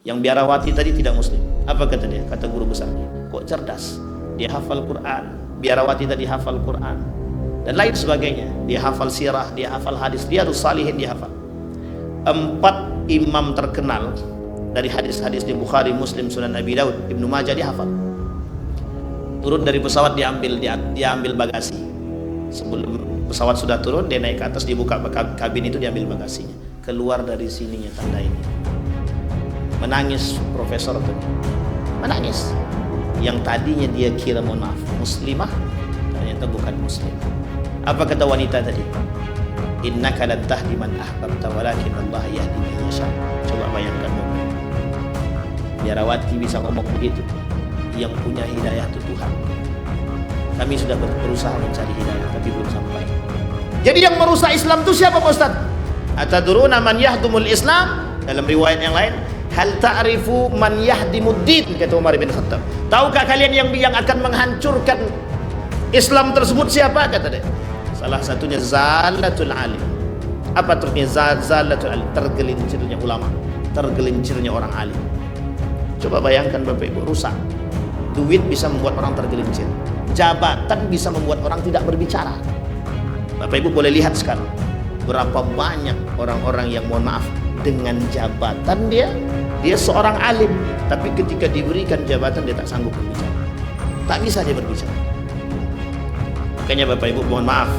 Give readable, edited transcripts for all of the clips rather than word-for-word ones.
Yang biarawati tadi tidak muslim. Apa kata dia? Kata guru besarnya, kok cerdas, dia hafal Quran. Biarawati tadi hafal Quran dan lain sebagainya. Dia hafal sirah, dia hafal hadis, Riyadhus Shalihin dia hafal. 4 imam terkenal dari hadis-hadis di Bukhari, Muslim, Sunan Abi Daud, Ibnu Majah dia hafal. Turun dari pesawat dia ambil bagasi. Sebelum pesawat sudah turun, dia naik ke atas, dibuka kabin itu, diambil bagasinya. Keluar dari sininya tanda ini. Menangis profesor itu, menangis. Yang tadinya dia kira, mohon maaf, muslimah, ternyata bukan muslim. Apa kata wanita tadi? Innaka lan tahdi man ahbabta walakin Allah yahdi man yasha. Coba bayangkan, biarawati bisa ngomong begitu. Yang punya hidayah itu Tuhan. Kami sudah berusaha mencari hidayah tapi belum sampai. Jadi yang merusak Islam itu siapa Pak Ustaz? Atadruna man yahdumul Islam? Dalam riwayat yang lain, hal ta'rifu man yahdimuddin, kata Umar bin Khattab. Tahukah kalian yang akan menghancurkan Islam tersebut siapa? Kata dia. Salah satunya zalatul alim. Apa artinya zalatul alim? Tergelincirnya ulama, tergelincirnya orang alim. Coba bayangkan Bapak Ibu, rusak. Duit bisa membuat orang tergelincir. Jabatan bisa membuat orang tidak berbicara. Bapak Ibu boleh lihat sekarang berapa banyak orang-orang yang, mohon maaf, dengan jabatan dia seorang alim, tapi ketika diberikan jabatan dia tak sanggup berbicara, tak bisa dia berbicara. Makanya Bapak Ibu mohon maaf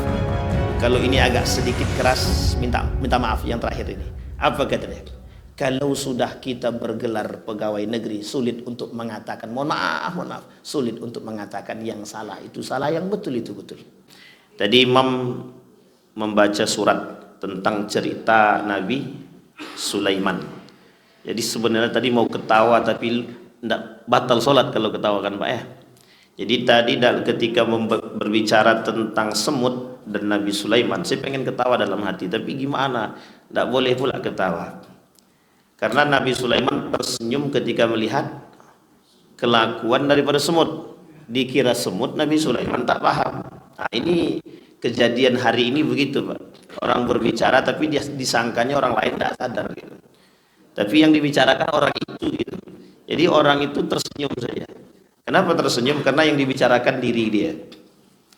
kalau ini agak sedikit keras, minta maaf yang terakhir ini. Apa katanya? Kalau sudah kita bergelar pegawai negeri, sulit untuk mengatakan mohon maaf, sulit untuk mengatakan yang salah itu salah, yang betul itu betul. Tadi Imam membaca surat tentang cerita Nabi Sulaiman. Jadi sebenarnya tadi mau ketawa tapi tidak, batal sholat kalau ketawa kan Pak ya. Jadi tadi ketika berbicara tentang semut dan Nabi Sulaiman, saya pengen ketawa dalam hati, tapi gimana? Tidak boleh pula ketawa. Karena Nabi Sulaiman tersenyum ketika melihat kelakuan daripada semut. Dikira semut, Nabi Sulaiman tak paham. Nah, ini kejadian hari ini begitu Pak. Orang berbicara tapi dia disangkanya orang lain tidak sadar gitu. Tapi yang dibicarakan orang itu gitu. Jadi orang itu tersenyum saja. Kenapa tersenyum? Karena yang dibicarakan diri dia.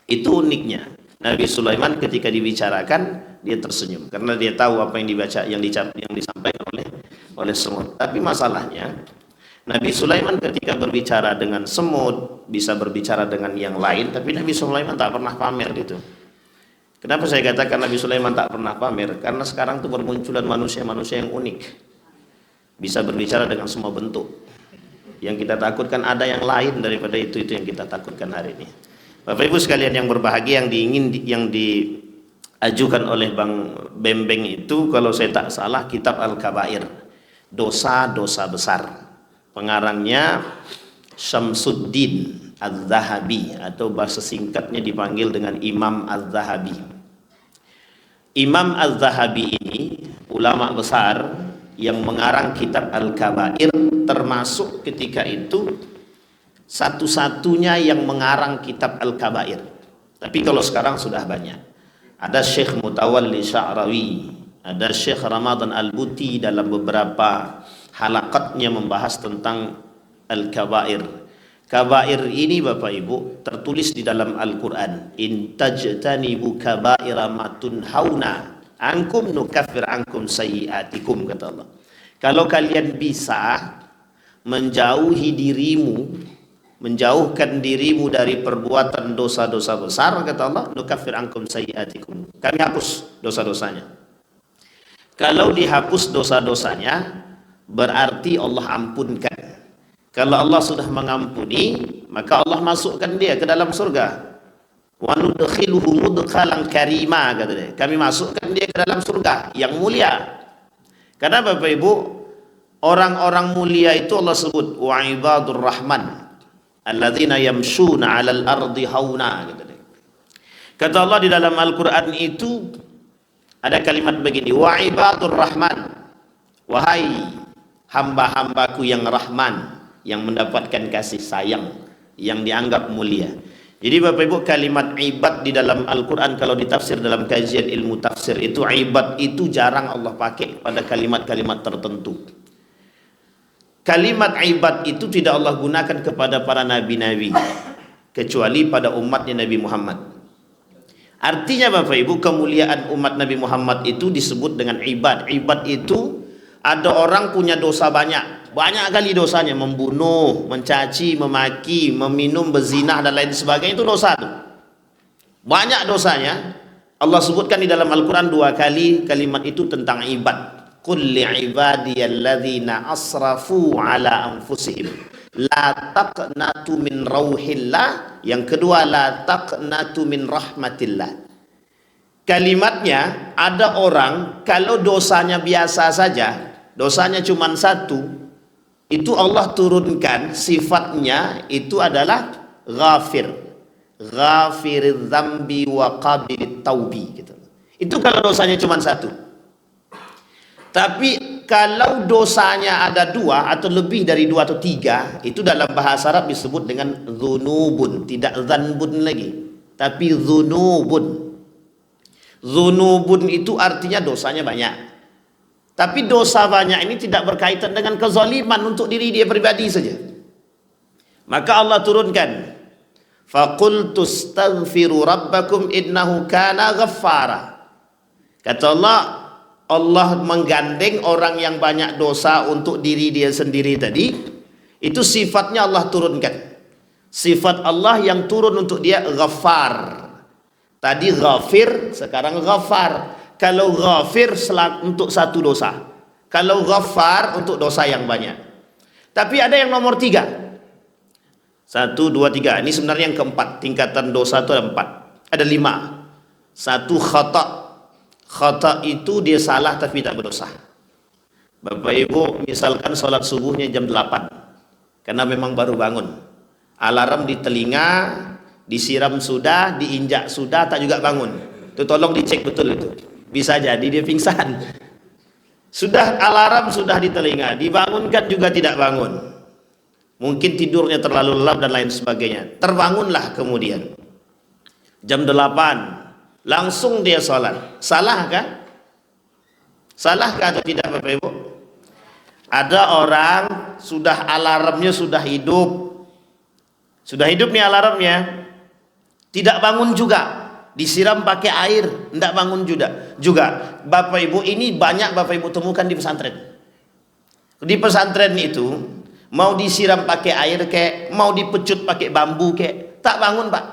Itu uniknya. Nabi Sulaiman ketika dibicarakan dia tersenyum karena dia tahu apa yang dibaca, yang disampaikan oleh semut. Tapi masalahnya Nabi Sulaiman ketika berbicara dengan semut bisa berbicara dengan yang lain, tapi Nabi Sulaiman tak pernah pamer gitu. Kenapa saya katakan Nabi Sulaiman tak pernah pamer? Karena sekarang itu bermunculan manusia-manusia yang unik, bisa berbicara dengan semua bentuk. Yang kita takutkan ada yang lain daripada itu yang kita takutkan hari ini. Bapak Ibu sekalian yang berbahagia, yang diajukan oleh Bang Bembeng itu, kalau saya tak salah, kitab Al-Kabair, dosa-dosa besar. Pengarangnya Syamsuddin Az-Zahabi, atau bahasa singkatnya dipanggil dengan Imam Az-Zahabi. Imam Az-Zahabi ini ulama besar yang mengarang kitab Al-Kabair, termasuk ketika itu satu-satunya yang mengarang kitab Al-Kabair. Tapi kalau sekarang sudah banyak. Ada Syekh Mutawalli Sya'rawi, ada Syekh Ramadan Al-Buti dalam beberapa halaqatnya membahas tentang Al-Kabair. Kabair ini Bapak Ibu tertulis di dalam Al-Quran. In tajtanibu kabaira ma tunhauna ankum nukaffir ankum sayyiatikum, kata Allah. Kalau kalian bisa menjauhkan dirimu dari perbuatan dosa-dosa besar, kata Allah, nukaffir ankum sayyiatikum, kami hapus dosa-dosanya. Kalau dihapus dosa-dosanya berarti Allah ampunkan. Kalau Allah sudah mengampuni, maka Allah masukkan dia ke dalam surga. Wa nudkhiluhu mudkhalan karima, kata dia. Kami masukkan dia ke dalam surga yang mulia. Karena Bapak Ibu, orang-orang mulia itu Allah sebut wa ibadur rahman alladzina yamshuna 'alal ardi hauna, kata Allah di dalam Al-Qur'an itu ada kalimat begini, wa ibadur rahman, wahai hamba-hambaku yang rahman, yang mendapatkan kasih sayang, yang dianggap mulia. Jadi Bapak Ibu, kalimat ibad di dalam Al-Qur'an kalau ditafsir dalam kajian ilmu tafsir itu, ibad itu jarang Allah pakai pada kalimat-kalimat tertentu. Kalimat ibad itu tidak Allah gunakan kepada para nabi-nabi, kecuali pada umatnya Nabi Muhammad. Artinya Bapak Ibu, kemuliaan umat Nabi Muhammad itu disebut dengan ibad. Ibad itu ada orang punya dosa banyak kali dosanya, membunuh, mencaci, memaki, meminum, berzinah dan lain sebagainya, itu dosa tuh. Banyak dosanya. Allah sebutkan di dalam Al-Quran 2 kali kalimat itu tentang ibad. Qul li'ibadiyalladzina asrafu ala anfusihim la taqnatu min rauhillah. Yang kedua, la taqnatu min rahmatillah. Kalimatnya, ada orang kalau dosanya biasa saja, dosanya cuma satu, itu Allah turunkan sifatnya itu adalah ghafir, ghafiriz dzambi wa qabilit taubi gitu. Itu kalau dosanya cuma satu. Tapi kalau dosanya ada 2 atau lebih dari 2 atau 3, itu dalam bahasa Arab disebut dengan dzunubun, tidak dzanbun lagi, tapi dzunubun. Dzunubun itu artinya dosanya banyak. Tapi dosa banyak ini tidak berkaitan dengan kezaliman untuk diri dia pribadi saja. Maka Allah turunkan, faqultu astaghfiru rabbakum innahu kana ghaffara. Kata Allah menggandeng orang yang banyak dosa untuk diri dia sendiri tadi. Itu sifatnya Allah turunkan. Sifat Allah yang turun untuk dia ghaffar. Tadi ghafir, sekarang ghaffar. Kalau ghafir untuk satu dosa, kalau ghaffar untuk dosa yang banyak. Tapi ada yang nomor 3. 1, 2, 3. Ini sebenarnya yang keempat. Tingkatan dosa itu ada 4. Ada 5. 1 khata'. Khata' itu dia salah tapi tak berdosa. Bapak Ibu misalkan sholat subuhnya jam 8, karena memang baru bangun. Alarm di telinga, disiram sudah, diinjak sudah, tak juga bangun. Itu tolong dicek betul itu. Bisa jadi dia pingsan. Sudah alarm sudah di telinga, dibangunkan juga tidak bangun. Mungkin tidurnya terlalu lelap dan lain sebagainya. Terbangunlah kemudian jam 8. Langsung dia sholat. Salahkah? Salahkah atau tidak Bapak Ibu? Ada orang sudah alarmnya sudah hidup. Sudah hidup nih alarmnya. Tidak bangun juga. Disiram pakai air, tidak bangun juga. Bapak Ibu, ini banyak Bapak Ibu temukan di pesantren. Di pesantren itu mau disiram pakai air kayak, mau dipecut pakai bambu kayak, tak bangun Pak.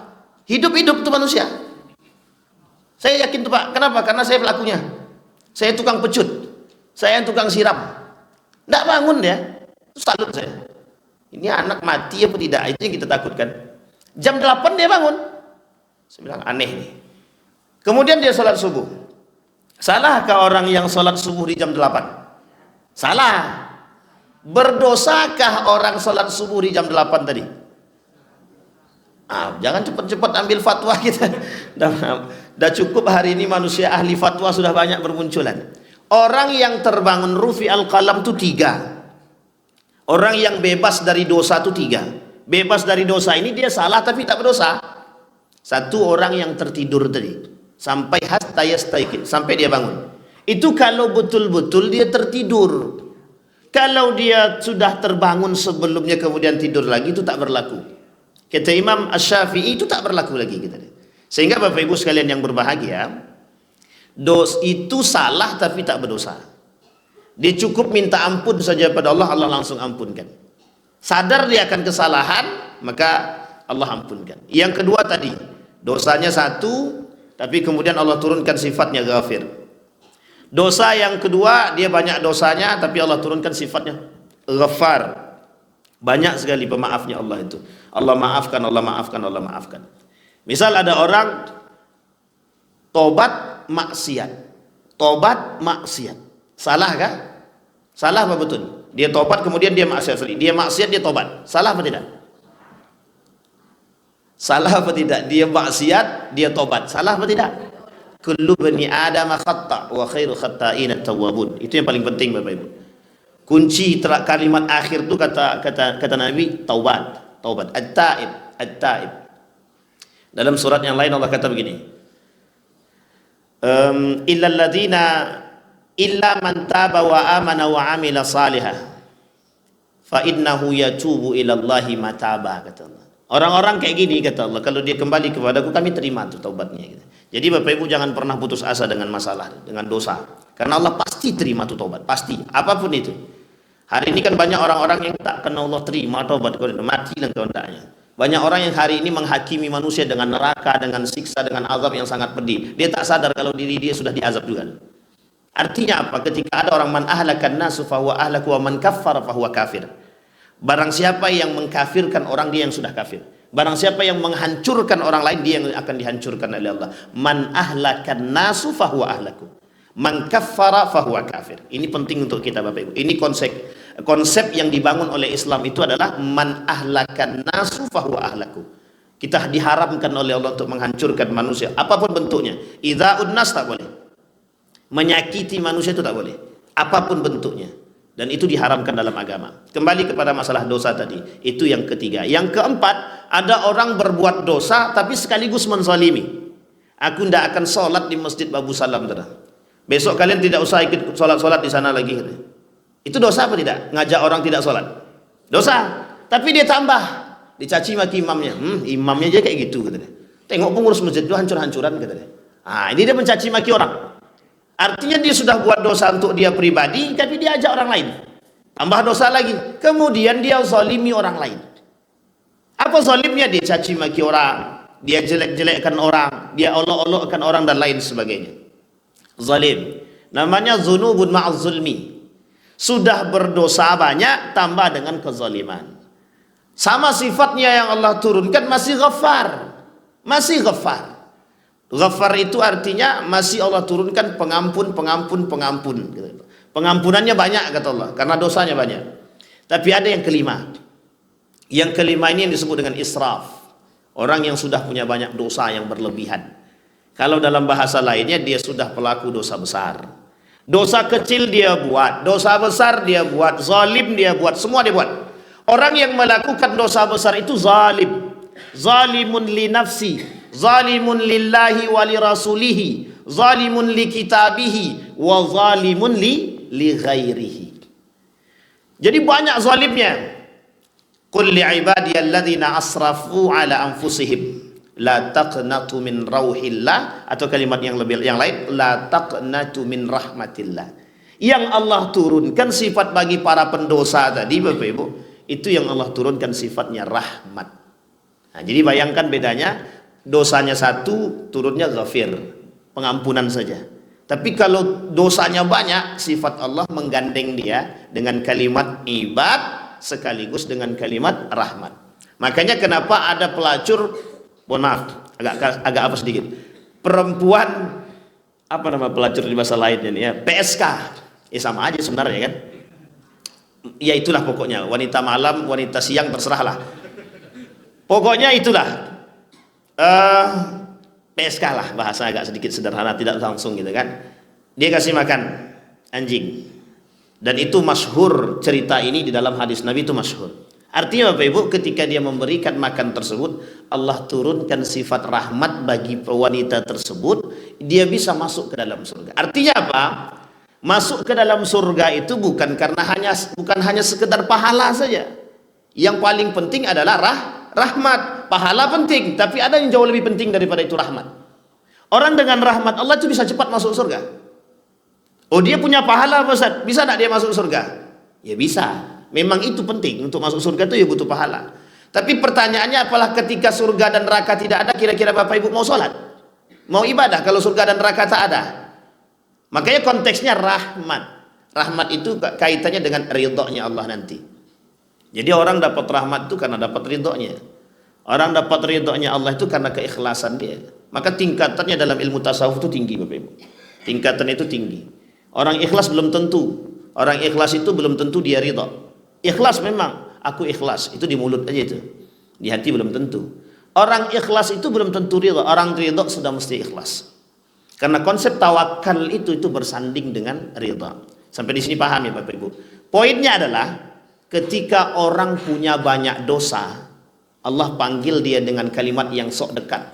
Hidup-hidup tuh manusia. Saya yakin tuh Pak. Kenapa? Karena saya pelakunya. Saya tukang pecut. Saya yang tukang siram. Tidak bangun dia. Itu salut saya. Ini anak mati apa tidak? Itu yang kita takutkan. Jam 8 dia bangun. Saya bilang aneh nih. Kemudian dia sholat subuh. Salahkah orang yang sholat subuh di jam 8? Salah. Berdosakah orang sholat subuh di jam 8 tadi? Jangan cepat-cepat ambil fatwa kita. Dah cukup hari ini manusia ahli fatwa sudah banyak bermunculan. Orang yang terbangun rufi al-qalam itu 3. Orang yang bebas dari dosa itu 3. Bebas dari dosa ini dia salah tapi tak berdosa. 1 orang yang tertidur tadi sampai hatta yastaiqin, sampai dia bangun. Itu kalau betul-betul dia tertidur. Kalau dia sudah terbangun sebelumnya kemudian tidur lagi, itu tak berlaku. Kata Imam Asy-Syafi'i, itu tak berlaku lagi kita. Sehingga Bapak Ibu sekalian yang berbahagia, itu salah tapi tak berdosa. Dia cukup minta ampun saja pada Allah, Allah langsung ampunkan. Sadar dia akan kesalahan, maka Allah ampunkan. Yang kedua tadi, dosanya 1, tapi kemudian Allah turunkan sifatnya ghafir. Dosa yang kedua, dia banyak dosanya, tapi Allah turunkan sifatnya ghaffar. Banyak sekali pemaafnya Allah itu. Allah maafkan, Allah maafkan, Allah maafkan. Misal ada orang tobat maksiat. Tobat maksiat. Salah kah? Salah apa betul? Dia tobat kemudian dia maksiat. Dia maksiat, dia tobat. Salah apa tidak? Salah apa tidak? Dia maksiat, dia tobat. Salah apa tidak? Kullu bani Adam khata' wa khairu khata'in at-tawwabun. Itu yang paling penting Bapak Ibu. Kunci kalimat akhir itu kata Nabi taubat, at-taib. Dalam surat yang lain Allah kata begini, illa man taba wa amana wa amila salihah fa innahu yatubu ilallahi mataba, kata Allah. Orang-orang kayak gini, kata Allah, kalau dia kembali kepadaku, kami terima tuh taubatnya, gitu. Jadi Bapak Ibu jangan pernah putus asa dengan masalah, dengan dosa, karena Allah pasti terima tuh taubat, pasti, apapun itu. Hari ini kan banyak orang-orang yang tak kena Allah terima taubat, mati dan kehendaknya. Banyak orang yang hari ini menghakimi manusia dengan neraka, dengan siksa, dengan azab yang sangat pedih. Dia tak sadar kalau diri dia sudah diazab juga. Artinya apa? Ketika ada orang man ahlakan nasu fahuwa ahlaku wa man kaffara fahuwa kafir. Barang siapa yang mengkafirkan orang, dia yang sudah kafir. Barang siapa yang menghancurkan orang lain, dia yang akan dihancurkan oleh Allah. Man ahlakan nasu fahuwa ahlaku, man kaffara fahuwa kafir. Ini penting untuk kita Bapak Ibu. Ini konsep yang dibangun oleh Islam itu adalah man ahlakan nasu fahuwa ahlaku. Kita diharamkan oleh Allah untuk menghancurkan manusia apapun bentuknya. Idza'un nas tak boleh. Menyakiti manusia itu tak boleh, apapun bentuknya. Dan itu diharamkan dalam agama. Kembali kepada masalah dosa tadi, itu yang ketiga. Yang keempat, ada orang berbuat dosa tapi sekaligus menzalimi. Aku tidak akan sholat di Masjid Babu Salam, besok kalian tidak usah ikut sholat di sana lagi. Itu dosa apa tidak? Ngajak orang tidak sholat, dosa. Tapi dia tambah, dicaci maki imamnya. Imamnya aja kayak gitu, katanya. Tengok pengurus masjid itu hancur-hancuran, katanya. Ini dia mencaci maki orang. Artinya dia sudah buat dosa untuk dia pribadi, tapi dia ajak orang lain. Tambah dosa lagi. Kemudian dia zalimi orang lain. Apa zalimnya? Dia caci maki orang, dia jelek-jelekkan orang, dia olok-olokkan orang dan lain sebagainya. Zalim. Namanya dzunubun ma'az zulmi. Sudah berdosa banyak tambah dengan kezaliman. Sama sifatnya yang Allah turunkan, masih Ghaffar. Masih Ghaffar. Ghaffar itu artinya masih Allah turunkan pengampun. Pengampunannya banyak, kata Allah, karena dosanya banyak. Tapi ada yang kelima. Yang kelima ini yang disebut dengan israf. Orang yang sudah punya banyak dosa yang berlebihan. Kalau dalam bahasa lainnya, dia sudah pelaku dosa besar. Dosa kecil dia buat, dosa besar dia buat, zalim dia buat, semua dia buat. Orang yang melakukan dosa besar itu zalim. Zalimun li nafsi, zalimun lillahi wa li rasulihi, zalimun li kitabihi, wa zalimun li ghairihi. Jadi banyak zalimnya. Qul li ibadiyalladzina asrafu ala anfusihim la taqnatu min rauhillah, atau kalimat yang lain, la taqnatu min rahmatillah. Yang Allah turunkan sifat bagi para pendosa tadi Bapak Ibu, itu yang Allah turunkan sifatnya rahmat. Nah, jadi bayangkan bedanya, dosanya satu, turunnya ghafir, pengampunan saja. Tapi kalau dosanya banyak, sifat Allah menggandeng dia dengan kalimat ibad sekaligus dengan kalimat rahmat. Makanya kenapa ada pelacur, mohon maaf, agak apa sedikit, perempuan, apa nama pelacur di bahasa lainnya ya, PSK, sama aja sebenarnya kan. Ya itulah pokoknya, wanita malam, wanita siang, terserahlah. Pokoknya itulah PSK lah, bahasa agak sedikit sederhana, tidak langsung gitu kan. Dia kasih makan anjing. Dan itu masyhur, cerita ini di dalam hadis Nabi itu masyhur. Artinya Bapak Ibu, ketika dia memberikan makan tersebut, Allah turunkan sifat rahmat bagi wanita tersebut, dia bisa masuk ke dalam surga. Artinya apa? Masuk ke dalam surga itu bukan hanya sekedar pahala saja. Yang paling penting adalah rahmat. Pahala penting, tapi ada yang jauh lebih penting daripada itu, rahmat. Orang dengan rahmat Allah itu bisa cepat masuk surga. Oh, dia punya pahala besar, bisa tak dia masuk surga? Ya bisa. Memang itu penting, untuk masuk surga itu ya butuh pahala. Tapi pertanyaannya, apalah ketika surga dan neraka tidak ada, kira-kira Bapak Ibu mau sholat? Mau ibadah kalau surga dan neraka tak ada? Makanya konteksnya rahmat. Rahmat itu kaitannya dengan ridhonya Allah nanti. Jadi orang dapat rahmat itu karena dapat ridhonya. Orang dapat ridhonya Allah itu karena keikhlasan dia. Maka tingkatannya dalam ilmu tasawuf itu tinggi Bapak Ibu. Tingkatan itu tinggi. Orang ikhlas belum tentu. Orang ikhlas itu belum tentu dia ridho. Ikhlas memang, aku ikhlas, itu di mulut aja itu. Di hati belum tentu. Orang ikhlas itu belum tentu ridho. Orang ridho sudah mesti ikhlas. Karena konsep tawakal itu bersanding dengan ridho. Sampai di sini paham ya Bapak Ibu. Poinnya adalah ketika orang punya banyak dosa, Allah panggil dia dengan kalimat yang sok dekat.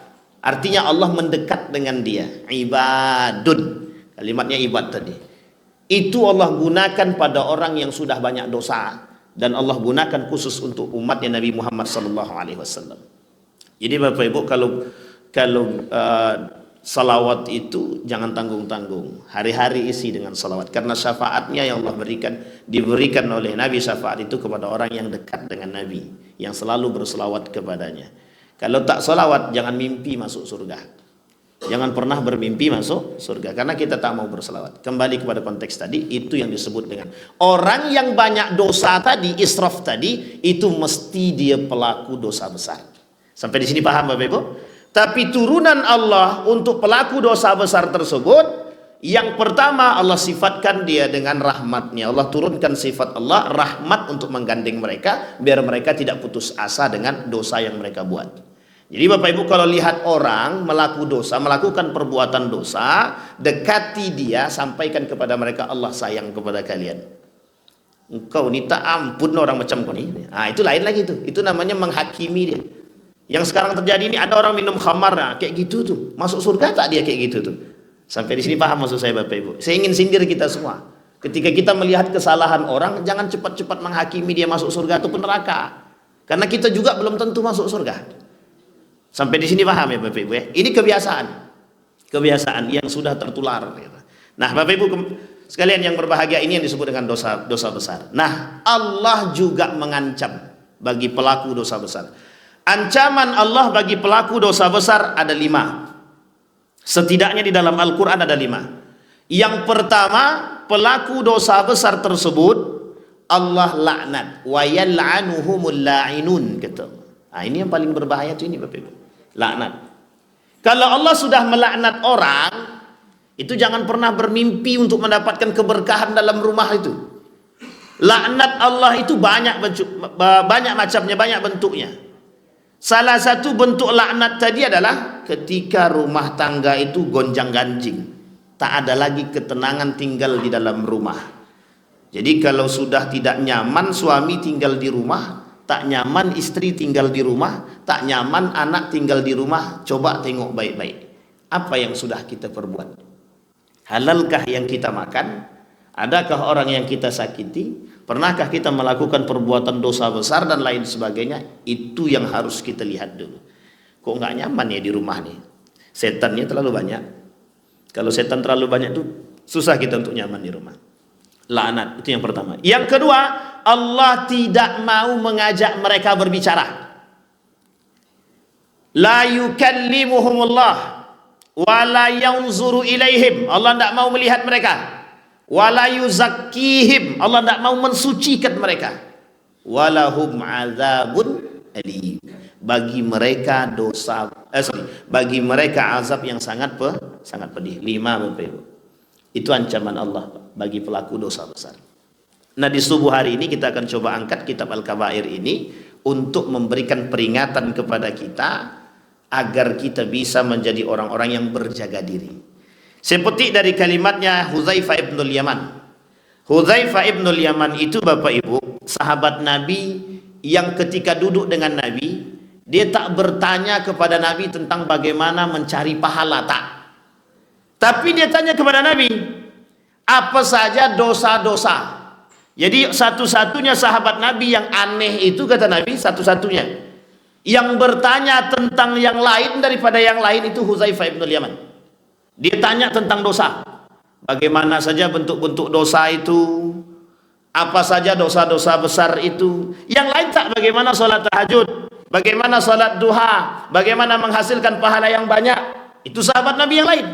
Artinya Allah mendekat dengan dia. Ibadun. Kalimatnya ibad tadi. Itu Allah gunakan pada orang yang sudah banyak dosa. dan Allah gunakan khusus untuk umatnya Nabi Muhammad sallallahu alaihi wasallam. Jadi Bapak Ibu, kalau salawat itu jangan tanggung-tanggung, hari-hari isi dengan salawat, karena syafaatnya yang Allah diberikan oleh Nabi, syafaat itu kepada orang yang dekat dengan Nabi, yang selalu berselawat kepadanya. Kalau tak salawat, jangan mimpi masuk surga. Jangan pernah bermimpi masuk surga, karena kita tak mau berselawat. Kembali kepada konteks tadi, itu yang disebut dengan orang yang banyak dosa tadi, israf tadi, itu mesti dia pelaku dosa besar. Sampai di sini paham Bapak Ibu? Tapi turunan Allah untuk pelaku dosa besar tersebut, yang pertama Allah sifatkan dia dengan rahmatnya. Allah turunkan sifat Allah rahmat untuk menggandeng mereka, biar mereka tidak putus asa dengan dosa yang mereka buat. Jadi Bapak Ibu, kalau lihat orang melakukan perbuatan dosa, dekati dia, sampaikan kepada mereka, Allah sayang kepada kalian. Engkau ni tak ampun orang macam kau ni. Itu lain lagi tuh. Itu namanya menghakimi dia. Yang sekarang terjadi ini, ada orang minum khamar, kayak gitu tuh. Masuk surga tak dia kayak gitu tuh. Sampai di sini paham maksud saya Bapak Ibu? Saya ingin sindir kita semua. Ketika kita melihat kesalahan orang, jangan cepat-cepat menghakimi dia masuk surga ataupun neraka. Karena kita juga belum tentu masuk surga. Sampai di sini paham ya Bapak Ibu ya? Ini kebiasaan yang sudah tertular. Nah Bapak Ibu sekalian yang berbahagia, ini yang disebut dengan dosa besar. Nah Allah juga mengancam bagi pelaku dosa besar. Ancaman Allah bagi pelaku dosa besar ada 5. Setidaknya di dalam Al-Quran ada 5. Yang pertama, pelaku dosa besar tersebut Allah laknat. Wa yal'anuhumul la'inun, kata. Ini yang paling berbahaya tuh ini Bapak Ibu. Laknat. Kalau Allah sudah melaknat orang, itu jangan pernah bermimpi untuk mendapatkan keberkahan dalam rumah itu. Laknat Allah itu banyak macamnya, banyak bentuknya. Salah satu bentuk laknat tadi adalah ketika rumah tangga itu gonjang-ganjing, tak ada lagi ketenangan tinggal di dalam rumah. Jadi kalau sudah tidak nyaman suami tinggal di rumah, tak nyaman istri tinggal di rumah, tak nyaman anak tinggal di rumah, coba tengok baik-baik. Apa yang sudah kita perbuat? Halalkah yang kita makan? Adakah orang yang kita sakiti? Pernahkah kita melakukan perbuatan dosa besar dan lain sebagainya? Itu yang harus kita lihat dulu. Kok nggak nyaman ya di rumah nih? Setannya terlalu banyak. Kalau setan terlalu banyak tuh susah kita untuk nyaman di rumah. Laknat, itu yang pertama. Yang kedua, Allah tidak mau mengajak mereka berbicara. La yukallimuhumullah wa la yanzuru ilaihim. Allah tidak mau melihat mereka. Wa la yuzakkihim. Allah tidak mau mensucikan mereka. Walahum azabun alim. Bagi mereka bagi mereka azab yang sangat pedih. 5 Bapak Ibu. Itu ancaman Allah bagi pelaku dosa besar. Nah di subuh hari ini kita akan coba angkat kitab Al-Kabair ini untuk memberikan peringatan kepada kita agar kita bisa menjadi orang-orang yang berjaga diri. Saya petik dari kalimatnya Hudzaifah ibnul Yaman. Hudzaifah ibnul Yaman itu Bapak Ibu sahabat Nabi yang ketika duduk dengan Nabi, dia tak bertanya kepada Nabi tentang bagaimana mencari pahala, tak. Tapi dia tanya kepada Nabi, apa saja dosa-dosa. Jadi satu-satunya sahabat Nabi yang aneh itu, kata Nabi, satu-satunya yang bertanya tentang yang lain daripada yang lain itu Hudzaifah ibnul Yaman. Dia tanya tentang dosa. Bagaimana saja bentuk-bentuk dosa itu, apa saja dosa-dosa besar itu. Yang lain tak, bagaimana sholat tahajud, bagaimana sholat duha, bagaimana menghasilkan pahala yang banyak. Itu sahabat Nabi yang lain.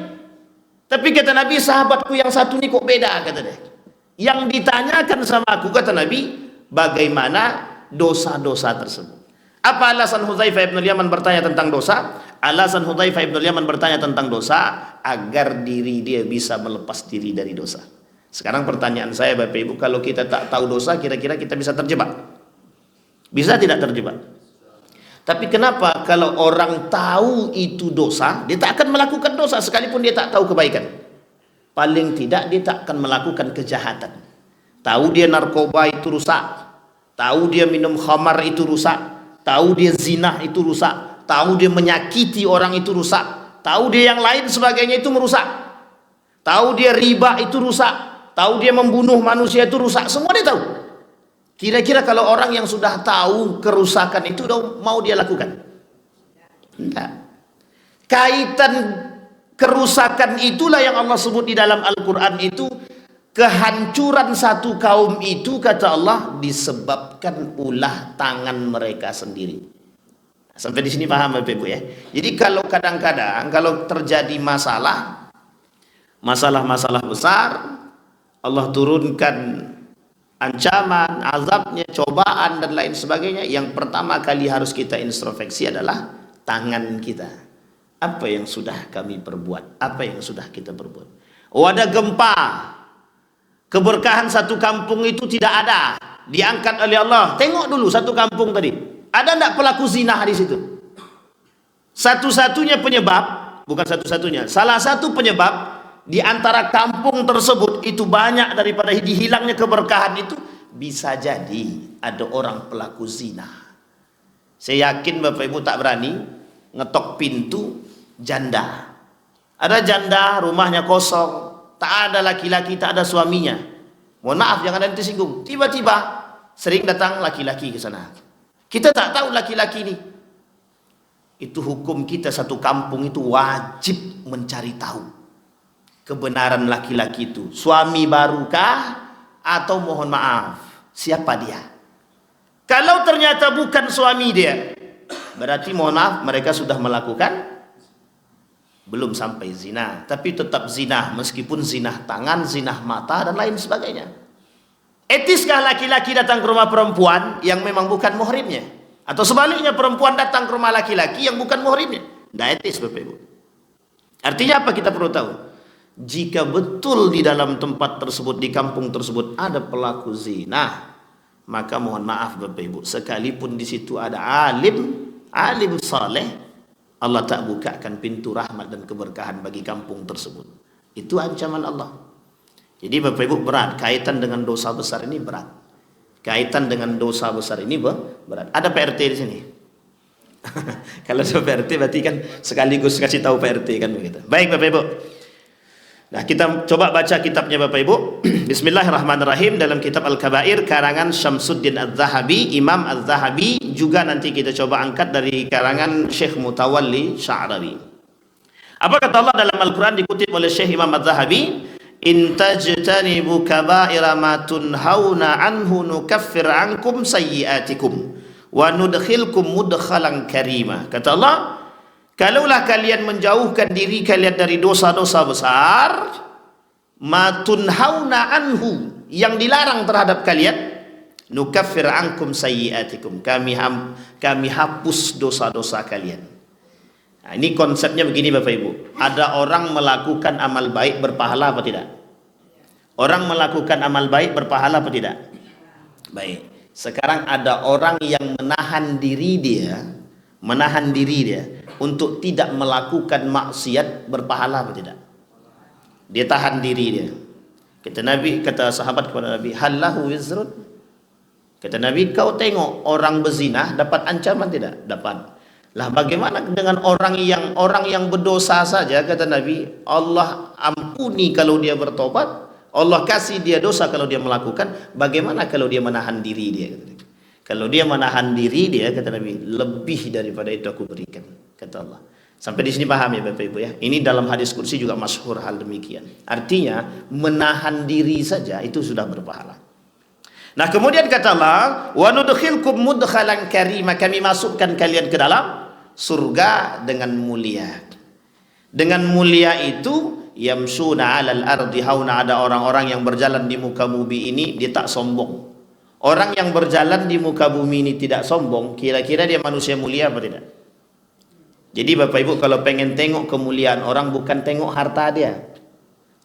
Tapi kata Nabi, sahabatku yang satu ini kok beda, kata dia. Yang ditanyakan sama aku, kata Nabi, bagaimana dosa-dosa tersebut. Apa alasan Hudzaifah ibnul Yaman bertanya tentang dosa? Alasan Hudzaifah ibnul Yaman bertanya tentang dosa agar diri dia bisa melepas diri dari dosa. Sekarang pertanyaan saya Bapak Ibu, kalau kita tak tahu dosa, kira-kira kita bisa terjebak? Bisa tidak terjebak? Tapi kenapa kalau orang tahu itu dosa, dia tak akan melakukan dosa sekalipun dia tak tahu kebaikan? Paling tidak dia tak akan melakukan kejahatan. Tahu dia narkoba itu rusak, tahu dia minum khamar itu rusak, tahu dia zina itu rusak, tahu dia menyakiti orang itu rusak, tahu dia yang lain sebagainya itu merusak, tahu dia riba itu rusak, tahu dia membunuh manusia itu rusak, semua dia tahu. Kira-kira kalau orang yang sudah tahu kerusakan itu mau dia lakukan? Enggak. Kaitan kerusakan itulah yang Allah sebut di dalam Al-Quran itu, kehancuran satu kaum itu, kata Allah, disebabkan ulah tangan mereka sendiri. Sampai di sini paham Bapak Ibu ya. Jadi kalau kadang-kadang kalau terjadi masalah-masalah besar, Allah turunkan ancaman, azabnya, cobaan dan lain sebagainya, yang pertama kali harus kita introspeksi adalah tangan kita. Apa yang sudah kami perbuat? Apa yang sudah kita perbuat? Oh, ada gempa, keberkahan satu kampung itu tidak ada, diangkat oleh Allah. Tengok dulu satu kampung tadi, ada enggak pelaku zina di situ? Satu-satunya penyebab, bukan satu-satunya, salah satu penyebab di antara kampung tersebut itu banyak daripada dihilangnya keberkahan itu, bisa jadi ada orang pelaku zina. Saya yakin Bapak Ibu tak berani ngetok pintu janda. Ada janda, rumahnya kosong, tak ada laki-laki, tak ada suaminya. Mohon maaf, jangan ada yang tersinggung. Tiba-tiba sering datang laki-laki ke sana. Kita tak tahu laki-laki ini. Itu hukum kita satu kampung itu wajib mencari tahu kebenaran laki-laki itu. Suami barukah atau mohon maaf, siapa dia? Kalau ternyata bukan suami dia, berarti mohon maaf mereka sudah melakukan, belum sampai zina, tapi tetap zina, meskipun zina tangan, zina mata dan lain sebagainya. Etiskah laki-laki datang ke rumah perempuan yang memang bukan muhrimnya? Atau sebaliknya perempuan datang ke rumah laki-laki yang bukan muhrimnya? Tidak etis Bapak Ibu. Artinya apa kita perlu tahu? Jika betul di dalam tempat tersebut, di kampung tersebut ada pelaku zina, maka mohon maaf Bapak Ibu, sekalipun di situ ada alim saleh, Allah tak bukakan pintu rahmat dan keberkahan bagi kampung tersebut. Itu ancaman Allah. Jadi Bapak Ibu berat, kaitan dengan dosa besar ini berat. Kaitan dengan dosa besar ini berat. Ada PRT di sini. Kalau ada PRT berarti kan sekaligus kasih tahu PRT kan begitu. Baik Bapak Ibu. Nah, kita coba baca kitabnya Bapak Ibu. Bismillahirrahmanirrahim, dalam kitab Al-Kabair karangan Syamsuddin Az-Zahabi, Imam Az-Zahabi, juga nanti kita coba angkat dari karangan Syekh Mutawalli Sya'rawi. Apa kata Allah dalam Al-Quran dikutip oleh Syekh Imam Az-Zahabi? In tajtanibu kaba'ira ma tunhauna anhu nukaffir ankum sayyi'atikum wa nudkhilkum mudkhalan karima. Kata Allah, kalaulah kalian menjauhkan diri kalian dari dosa-dosa besar, ma tunhauna anhu, yang dilarang terhadap kalian, nukaffir ankum sayyi'atikum, kami hapus dosa-dosa kalian. Nah, ini konsepnya begini Bapak Ibu. Ada orang melakukan amal baik berpahala apa tidak? Orang melakukan amal baik berpahala apa tidak? Baik. Sekarang ada orang yang menahan diri dia untuk tidak melakukan maksiat, berpahala apa tidak? Dia tahan diri dia. Kata sahabat kepada Nabi, hallahu wizrun. Kata Nabi, kau tengok orang berzina dapat ancaman tidak? Dapat. Lah bagaimana dengan orang yang berdosa saja, kata Nabi, Allah ampuni kalau dia bertobat, Allah kasih dia dosa kalau dia melakukan, bagaimana kalau dia menahan diri dia, kata Nabi. Kalau dia menahan diri dia, kata Nabi, lebih daripada itu aku berikan, kata Allah. Sampai di sini paham ya Bapak Ibu ya. Ini dalam hadis kursi juga masyhur hal demikian. Artinya menahan diri saja itu sudah berpahala. Nah, kemudian kata Allah, wa nudkhilkum mudkhalan karima, kami masukkan kalian ke dalam surga dengan mulia. Dengan mulia itu yamsuna 'alal ardi hauna, ada orang-orang yang berjalan di muka bumi ini dia tak sombong. Orang yang berjalan di muka bumi ini tidak sombong, kira-kira dia manusia mulia apa tidak? Jadi Bapak Ibu kalau pengen tengok kemuliaan orang, bukan tengok harta dia,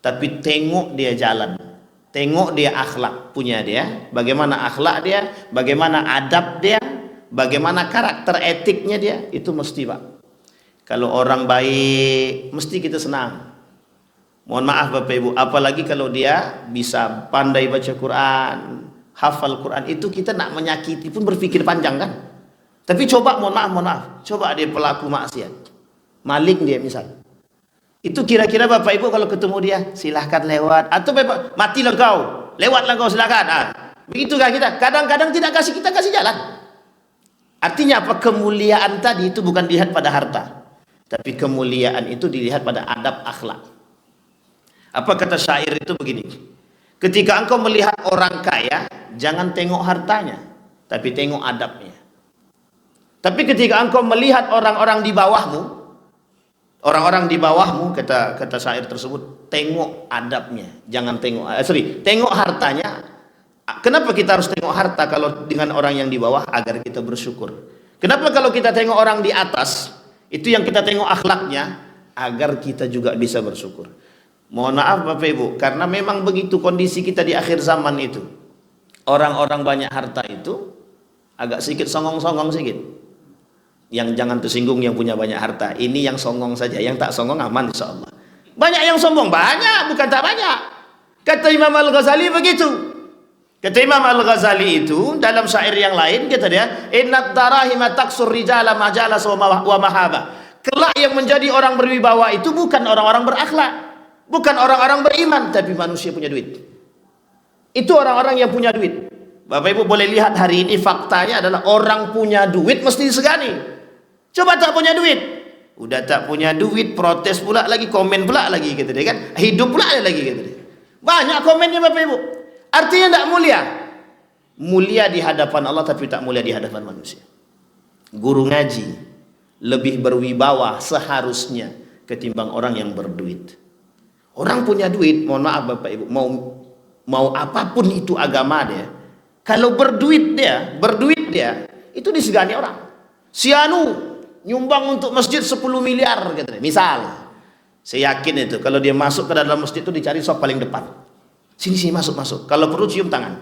tapi tengok dia jalan, tengok dia akhlak punya dia, bagaimana akhlak dia, bagaimana adab dia, bagaimana karakter etiknya dia, itu mesti Pak. Kalau orang baik mesti kita senang. Mohon maaf Bapak Ibu, apalagi kalau dia bisa pandai baca Quran, hafal Quran, itu kita nak menyakiti pun berpikir panjang kan. Tapi coba mohon maaf, coba dia pelaku maksiat, maling dia misal, itu kira-kira Bapak Ibu kalau ketemu dia silahkan lewat, atau Bapak matilah kau, lewatlah kau silahkan, Begitukah kita? Kadang-kadang tidak kasih, kita kasih jalan. Artinya apa? Kemuliaan tadi itu bukan dilihat pada harta, tapi kemuliaan itu dilihat pada adab akhlak. Apa kata syair itu begini, ketika engkau melihat orang kaya, jangan tengok hartanya, tapi tengok adabnya. Tapi ketika engkau melihat orang-orang di bawahmu, kata syair tersebut, tengok adabnya, jangan tengok hartanya. Kenapa kita harus tengok harta kalau dengan orang yang di bawah? Agar kita bersyukur. Kenapa kalau kita tengok orang di atas, itu yang kita tengok akhlaknya, agar kita juga bisa bersyukur. Mohon maaf Bapak Ibu, karena memang begitu kondisi kita di akhir zaman itu. Orang-orang banyak harta itu agak sedikit songong-songong sedikit. Yang jangan tersinggung yang punya banyak harta. Ini yang songong saja, yang tak songong aman insyaallah. Banyak yang sombong, banyak, bukan tak banyak. Kata Imam Al-Ghazali begitu. Kata Imam Al-Ghazali itu dalam syair yang lain, kata dia, innad darahima taksur rijala majalas wa mahaba. Kelak yang menjadi orang berwibawa itu bukan orang-orang berakhlak, bukan orang-orang beriman, tapi manusia punya duit. Itu orang-orang yang punya duit. Bapak Ibu boleh lihat hari ini faktanya adalah orang punya duit mesti disegani. Coba tak punya duit, udah tak punya duit, protes pula lagi, komen pula lagi, kata dia kan, hidup pula lagi, kata dia. Banyak komennya Bapak Ibu. Artinya tidak mulia. Mulia di hadapan Allah tapi tak mulia di hadapan manusia. Guru ngaji lebih berwibawa seharusnya ketimbang orang yang berduit. Orang punya duit, mohon maaf Bapak Ibu, mau apapun itu agama dia, kalau berduit dia itu disegani orang. Si Anu nyumbang untuk masjid 10 miliar katanya. Misal, saya yakin itu kalau dia masuk ke dalam masjid itu dicari sop paling depan. Sini masuk. Kalau perlu cium tangan.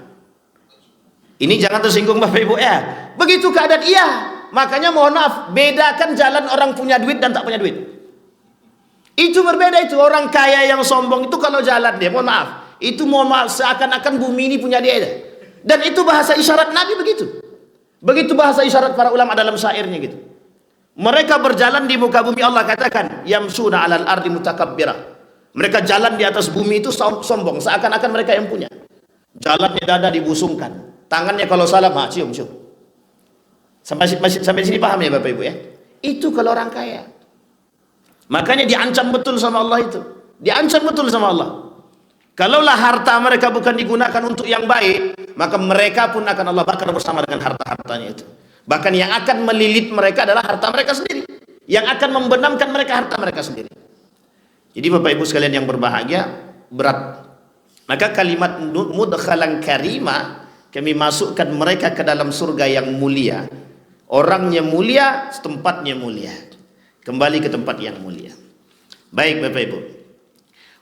Ini jangan tersinggung Bapak Ibu ya. Begitu keadaan iya. Makanya mohon maaf, bedakan jalan orang punya duit dan tak punya duit. Itu berbeda itu. Orang kaya yang sombong itu kalau jalan dia, mohon maaf, itu mohon maaf seakan-akan bumi ini punya dia. Dan itu bahasa isyarat Nabi begitu. Begitu bahasa isyarat para ulama dalam syairnya gitu. Mereka berjalan di muka bumi, Allah katakan, yamsuna 'alal ardi mutakabbira. Mereka jalan di atas bumi itu sombong, seakan-akan mereka yang punya. Jalannya dada dibusungkan, tangannya kalau salam, cium. Sampai sini paham ya Bapak Ibu ya? Itu kalau orang kaya. Makanya diancam betul sama Allah itu. Diancam betul sama Allah. Kalaulah harta mereka bukan digunakan untuk yang baik, maka mereka pun akan Allah bakar bersama dengan harta-hartanya itu. Bahkan yang akan melilit mereka adalah harta mereka sendiri. Yang akan membenamkan mereka harta mereka sendiri. Jadi Bapak Ibu sekalian yang berbahagia, berat. Maka kalimat mudkhalan karima, kami masukkan mereka ke dalam surga yang mulia. Orangnya mulia, tempatnya mulia. Kembali ke tempat yang mulia. Baik Bapak Ibu.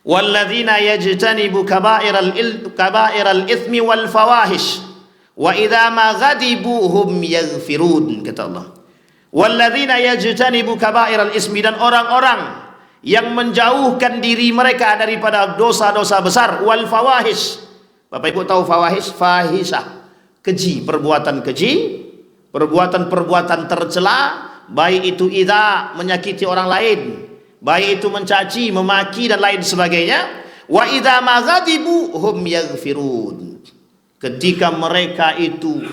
Walladzina yajtanibu kaba'iral itsmi wal fawahish wa idza ma ghadibu hum yaghfirun, kata Allah. Walladzina yajtanibu kaba'iral itsmi, dan orang-orang yang menjauhkan diri mereka daripada dosa-dosa besar, wal fawahish. Bapak Ibu tahu fawahish? Fahisah, keji, perbuatan keji, perbuatan tercela, baik itu idza menyakiti orang lain, baik itu mencaci, memaki dan lain sebagainya. Wa idza maghadibu hum yaghfirun. Ketika mereka itu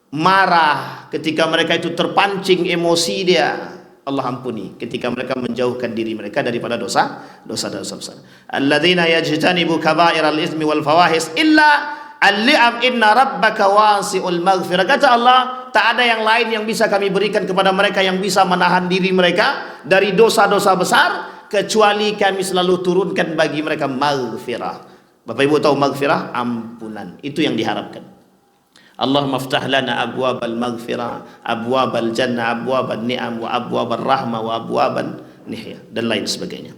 marah, ketika mereka itu terpancing emosi dia, Allah ampuni. Ketika mereka menjauhkan diri mereka daripada dosa-dosa besar. Alladzina yajtanibu kaba'iral itsmi wal fawahis illa al-li'am inna rabbaka wasi'ul maghfirah. Kata Allah, tak ada yang lain yang bisa kami berikan kepada mereka yang bisa menahan diri mereka dari dosa-dosa besar, kecuali kami selalu turunkan bagi mereka maghfirah. Bapak Ibu tahu maghfirah? Ampunan. Itu yang diharapkan. Allahumma aftah lana abwabal maghfirah, abwabal jannah, abwabal ni'am, wa abwabal rahmah, wa abwabal nihya, dan lain sebagainya.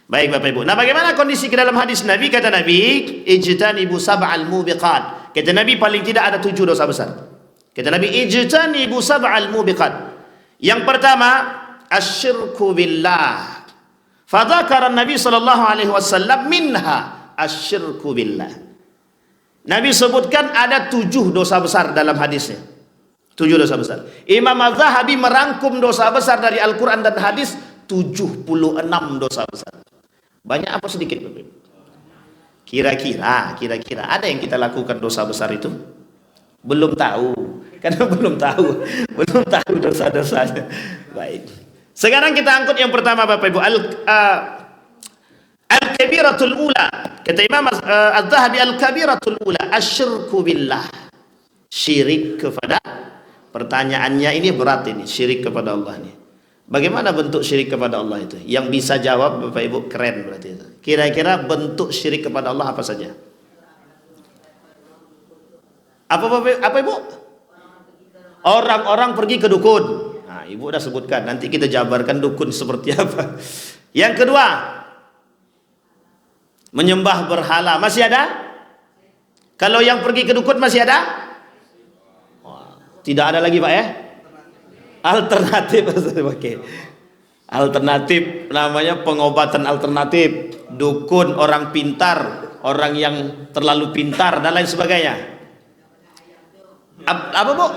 Baik Bapak Ibu. Nah, bagaimana kondisi ke dalam hadis Nabi? Kata Nabi, ijtanibu sab'al mubiqat. Kata Nabi, paling tidak ada 7 dosa besar. Kata Nabi, ijtanibu sab'al mubiqat. Yang pertama, asyirku billah. Fadzakara Nabi sallallahu alaihi wasallam minha asyirku billah. Nabi sebutkan ada 7 dosa besar dalam hadisnya. 7 dosa besar. Imam Az-Zahabi merangkum dosa besar dari Al-Quran dan hadis 76 dosa besar. Banyak apa sedikit? Kira-kira ada yang kita lakukan dosa besar itu? Belum tahu, karena belum tahu dosa-dosanya. Baik. Sekarang kita angkut yang pertama Bapak Ibu, al-kabiratul ula. Kata Imam Az-Zahabi, al-kabiratul ula asyirku billah. Syirik kepada, pertanyaannya ini berat ini, syirik kepada Allah ini. Bagaimana bentuk syirik kepada Allah itu? Yang bisa jawab Bapak Ibu keren berarti itu. Kira-kira bentuk syirik kepada Allah apa saja? Apa Ibu? Orang-orang pergi ke dukun. Nah, Ibu udah sebutkan. Nanti kita jabarkan dukun seperti apa. Yang kedua, menyembah berhala. Masih ada? Kalau yang pergi ke dukun masih ada? Tidak ada lagi Pak ya? Alternatif. Oke. Alternatif namanya pengobatan alternatif. Dukun, orang pintar, orang yang terlalu pintar dan lain sebagainya. Apa Bu?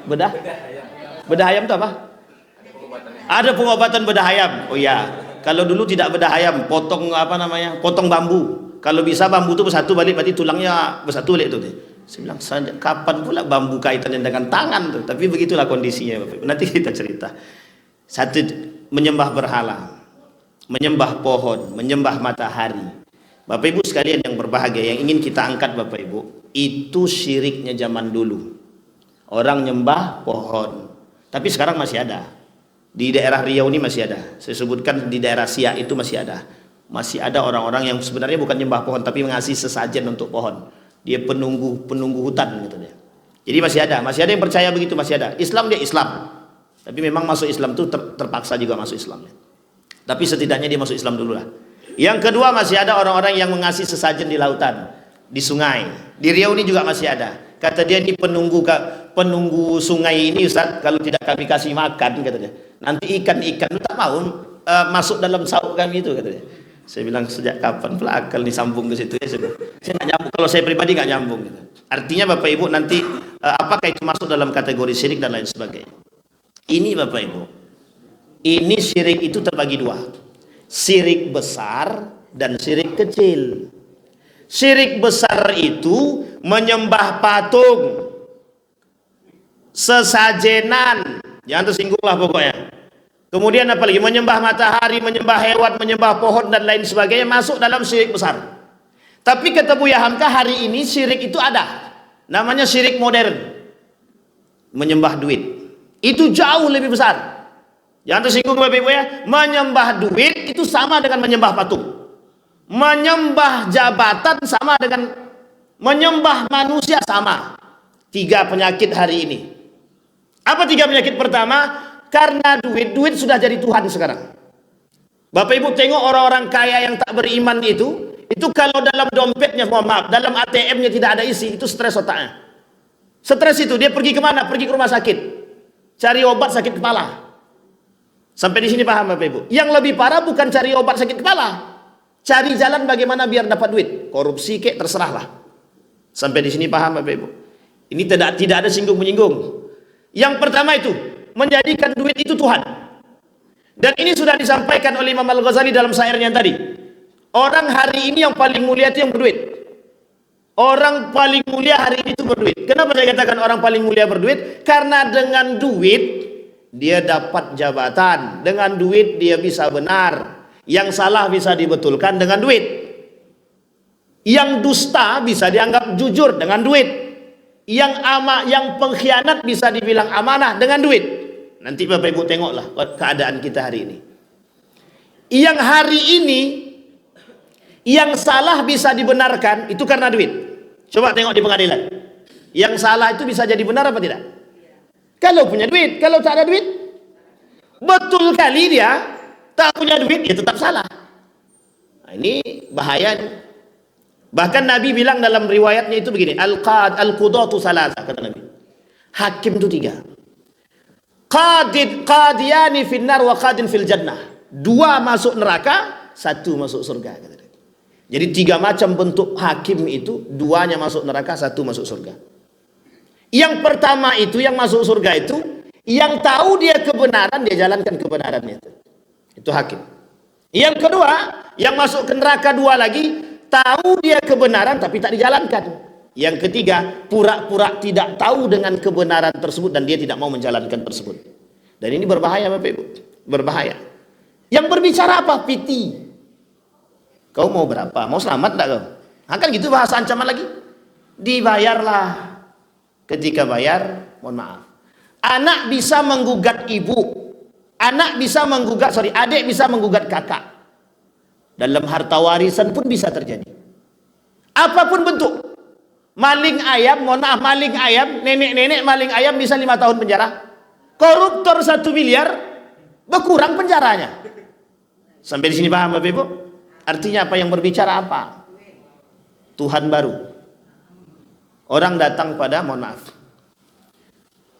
Bedah ayam itu apa? Ada pengobatan bedah ayam. Oh ya, kalau dulu tidak bedah ayam, potong potong bambu. Kalau bisa bambu itu bersatu balik, berarti tulangnya bersatu balik itu. Saya bilang, kapan pula bambu kaitannya dengan tangan tuh? Tapi begitulah kondisinya Bapak. Nanti kita cerita. Satu, menyembah berhala, menyembah pohon, menyembah matahari. Bapak Ibu sekalian yang berbahagia, yang ingin kita angkat Bapak Ibu, itu syiriknya zaman dulu. Orang nyembah pohon. Tapi sekarang masih ada. Di daerah Riau ini masih ada. Saya sebutkan di daerah Siak itu masih ada. Masih ada orang-orang yang sebenarnya bukan nyembah pohon, tapi mengasih sesajen untuk pohon. Dia penunggu hutan gitu dia. Jadi masih ada yang percaya begitu, masih ada. Islam dia Islam. Tapi memang masuk Islam itu terpaksa juga masuk Islam. Tapi setidaknya dia masuk Islam dulu lah. Yang kedua, masih ada orang-orang yang mengasih sesajen di lautan, di sungai. Di Riau ini juga masih ada. Kata dia, ini penunggu sungai ini Ustaz, kalau tidak kami kasih makan, kata dia, nanti ikan-ikan itu tak mau masuk dalam sauk kami itu, kata dia. Saya bilang, sejak kapan pula akal disambung ke situ ya? Saya nggak nyambung. Kalau saya pribadi nggak nyambung gitu. Artinya Bapak Ibu nanti apakah itu masuk dalam kategori syirik dan lain sebagainya. Ini Bapak Ibu, ini syirik itu terbagi dua, syirik besar dan syirik kecil. Syirik besar itu menyembah patung, sesajenan, jangan tersinggung lah pokoknya. Kemudian apalagi menyembah matahari, menyembah hewan, menyembah pohon dan lain sebagainya, masuk dalam syirik besar. Tapi kata Buya Hamka, hari ini syirik itu ada, namanya syirik modern, menyembah duit. Itu jauh lebih besar. Jangan tersinggung Bapak Ibu ya. Menyembah duit itu sama dengan menyembah patung. Menyembah jabatan sama dengan menyembah manusia sama. 3 penyakit hari ini. Apa 3 penyakit pertama? Karena duit sudah jadi Tuhan sekarang. Bapak Ibu tengok orang-orang kaya yang tak beriman itu kalau dalam dompetnya, mohon maaf, dalam ATM-nya tidak ada isi, itu stres otaknya. Stres itu, dia pergi kemana? Pergi ke rumah sakit, cari obat sakit kepala. Sampai di sini paham Bapak Ibu? Yang lebih parah bukan cari obat sakit kepala, cari jalan bagaimana biar dapat duit, korupsi kek, terserahlah. Sampai di sini paham Bapak Ibu? Ini tidak ada singgung menyinggung. Yang pertama itu menjadikan duit itu Tuhan. Dan ini sudah disampaikan oleh Imam Al-Ghazali dalam syairnya tadi. Orang hari ini yang paling mulia itu yang berduit. Orang paling mulia hari ini itu berduit. Kenapa saya katakan orang paling mulia berduit? Karena dengan duit dia dapat jabatan, dengan duit dia bisa benar, yang salah bisa dibetulkan dengan duit, yang dusta bisa dianggap jujur dengan duit, yang pengkhianat bisa dibilang amanah dengan duit. Nanti Bapak Ibu tengoklah keadaan kita hari ini. Yang hari ini yang salah bisa dibenarkan itu karena duit. Coba tengok di pengadilan. Yang salah itu bisa jadi benar apa tidak? Kalau punya duit. Kalau tak ada duit, betul kali dia tak punya duit, dia tetap salah. Nah, ini bahaya. Bahkan Nabi bilang dalam riwayatnya itu begini, al-qudatu salasa, kata Nabi. Hakim itu 3. Qadiyani finnar wa qadin fil jannah. 2 masuk neraka, 1 masuk surga, kata dia. Jadi 3 macam bentuk hakim itu, 2-nya masuk neraka, 1 masuk surga. Yang pertama itu, yang masuk surga itu, yang tahu dia kebenaran, dia jalankan kebenarannya itu hakim. Yang kedua, yang masuk ke neraka 2 lagi, tahu dia kebenaran tapi tak dijalankan. Yang ketiga, pura-pura tidak tahu dengan kebenaran tersebut dan dia tidak mau menjalankan tersebut. Dan ini berbahaya Bapak Ibu, berbahaya. Yang berbicara apa? Piti. Kau mau berapa? Mau selamat tak kau? Kan gitu bahasa ancaman lagi. Dibayarlah. Ketika bayar, mohon maaf. Anak bisa menggugat ibu. Adik bisa menggugat kakak. Dalam harta warisan pun bisa terjadi. Apapun bentuk. Maling ayam, mohon maaf, maling ayam, nenek-nenek maling ayam bisa 5 tahun penjara. Koruptor 1 miliar, berkurang penjaranya. Sampai di sini paham Bapak Ibu? Artinya apa yang berbicara apa? Tuhan baru. Orang datang pada, mohon maaf,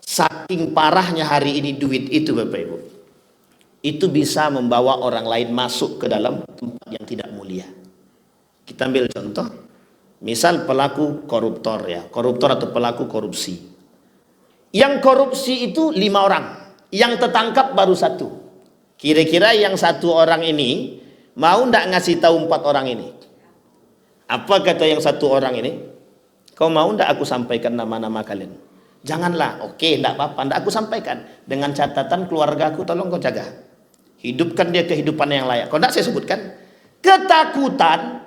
saking parahnya hari ini duit itu Bapak Ibu, itu bisa membawa orang lain masuk ke dalam tempat yang tidak mulia. Kita ambil contoh. Misal pelaku koruptor ya, koruptor atau pelaku korupsi. Yang korupsi itu 5 orang, yang tertangkap baru 1. Kira-kira yang 1 orang ini mau ndak ngasih tahu 4 orang ini? Apa kata yang 1 orang ini? Kau mau ndak aku sampaikan nama-nama kalian? Janganlah. Oke, ndak apa-apa, ndak aku sampaikan. Dengan catatan keluargaku tolong kau jaga. Hidupkan dia kehidupan yang layak. Kau ndak saya sebutkan. Ketakutan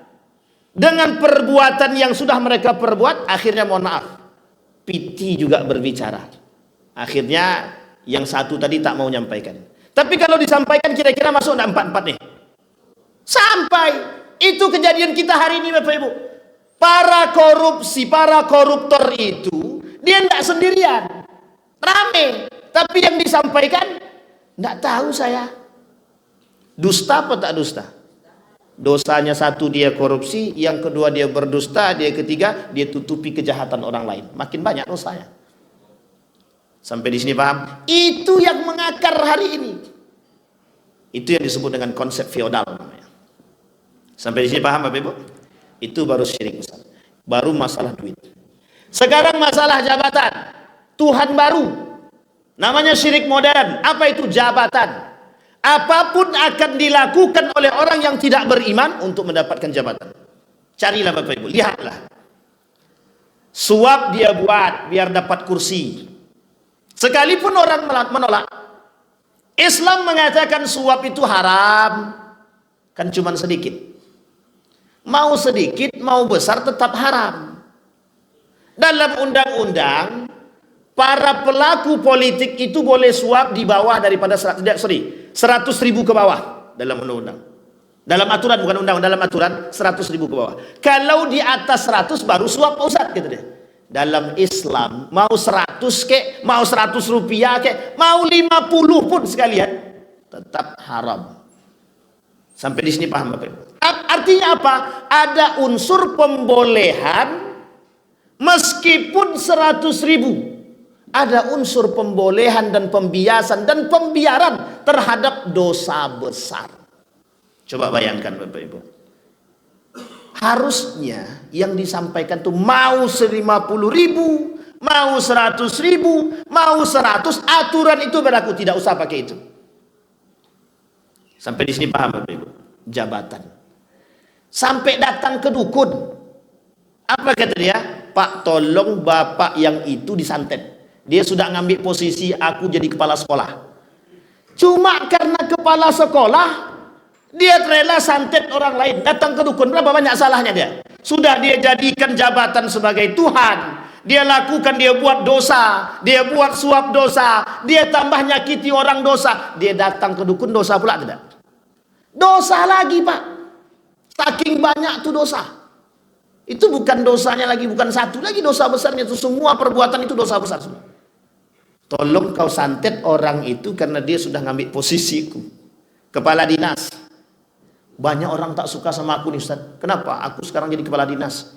dengan perbuatan yang sudah mereka perbuat, akhirnya mohon maaf, piti juga berbicara. Akhirnya yang 1 tadi tak mau menyampaikan. Tapi kalau disampaikan kira-kira masuk 4-4 nih. Sampai itu kejadian kita hari ini Bapak Ibu. Para koruptor itu dia tidak sendirian, rame. Tapi yang disampaikan tidak tahu saya. Dusta apa tak dusta? Dosanya 1 dia korupsi, yang kedua dia berdusta, dia ketiga dia tutupi kejahatan orang lain. Makin banyak dosanya. Sampai di sini paham? Itu yang mengakar hari ini. Itu yang disebut dengan konsep feodal namanya. Sampai di sini paham Bapak Ibu? Itu baru syirik besar. Baru masalah duit. Sekarang masalah jabatan. Tuhan baru. Namanya syirik modern. Apa itu jabatan? Apapun akan dilakukan oleh orang yang tidak beriman untuk mendapatkan jabatan. Carilah Bapak Ibu, lihatlah. Suap dia buat biar dapat kursi. Sekalipun orang menolak. Islam mengatakan suap itu haram. Kan cuma sedikit. Mau sedikit, mau besar tetap haram. Dalam undang-undang, para pelaku politik itu boleh suap di bawah daripada 100 ribu ke bawah dalam undang-undang. Dalam aturan, bukan undang, dalam aturan 100 ribu ke bawah. Kalau di atas 100 baru suap Pak Ustaz, gitu deh. Dalam Islam mau 100 kek, mau 100 rupiah kek, mau 50 pun sekalian tetap haram. Sampai di sini paham Bapak Ibu? Artinya apa? Ada unsur pembolehan meskipun 100 ribu. Ada unsur pembolehan dan pembiasan dan pembiaran terhadap dosa besar. Coba bayangkan Bapak Ibu. Harusnya yang disampaikan tuh mau 50 ribu, mau 100 ribu, mau 100, aturan itu berlaku, tidak usah pakai itu. Sampai di sini paham Bapak Ibu? Jabatan. Sampai datang ke dukun. Apa kata dia? Pak, tolong bapak yang itu disantet. Dia sudah ngambil posisi aku jadi kepala sekolah. Cuma karena kepala sekolah, dia rela santet orang lain. Datang ke dukun, berapa banyak salahnya dia? Sudah dia jadikan jabatan sebagai Tuhan. Dia lakukan, dia buat dosa. Dia buat suap dosa. Dia tambah nyakiti orang dosa. Dia datang ke dukun, dosa pula tidak? Dosa lagi Pak. Saking banyak tuh dosa. Itu bukan dosanya lagi, bukan satu lagi dosa besarnya. Itu semua perbuatan itu dosa besar semua. Tolong kau santet orang itu karena dia sudah ngambil posisiku. Kepala dinas. Banyak orang tak suka sama aku nih Ustaz. Kenapa? Aku sekarang jadi kepala dinas.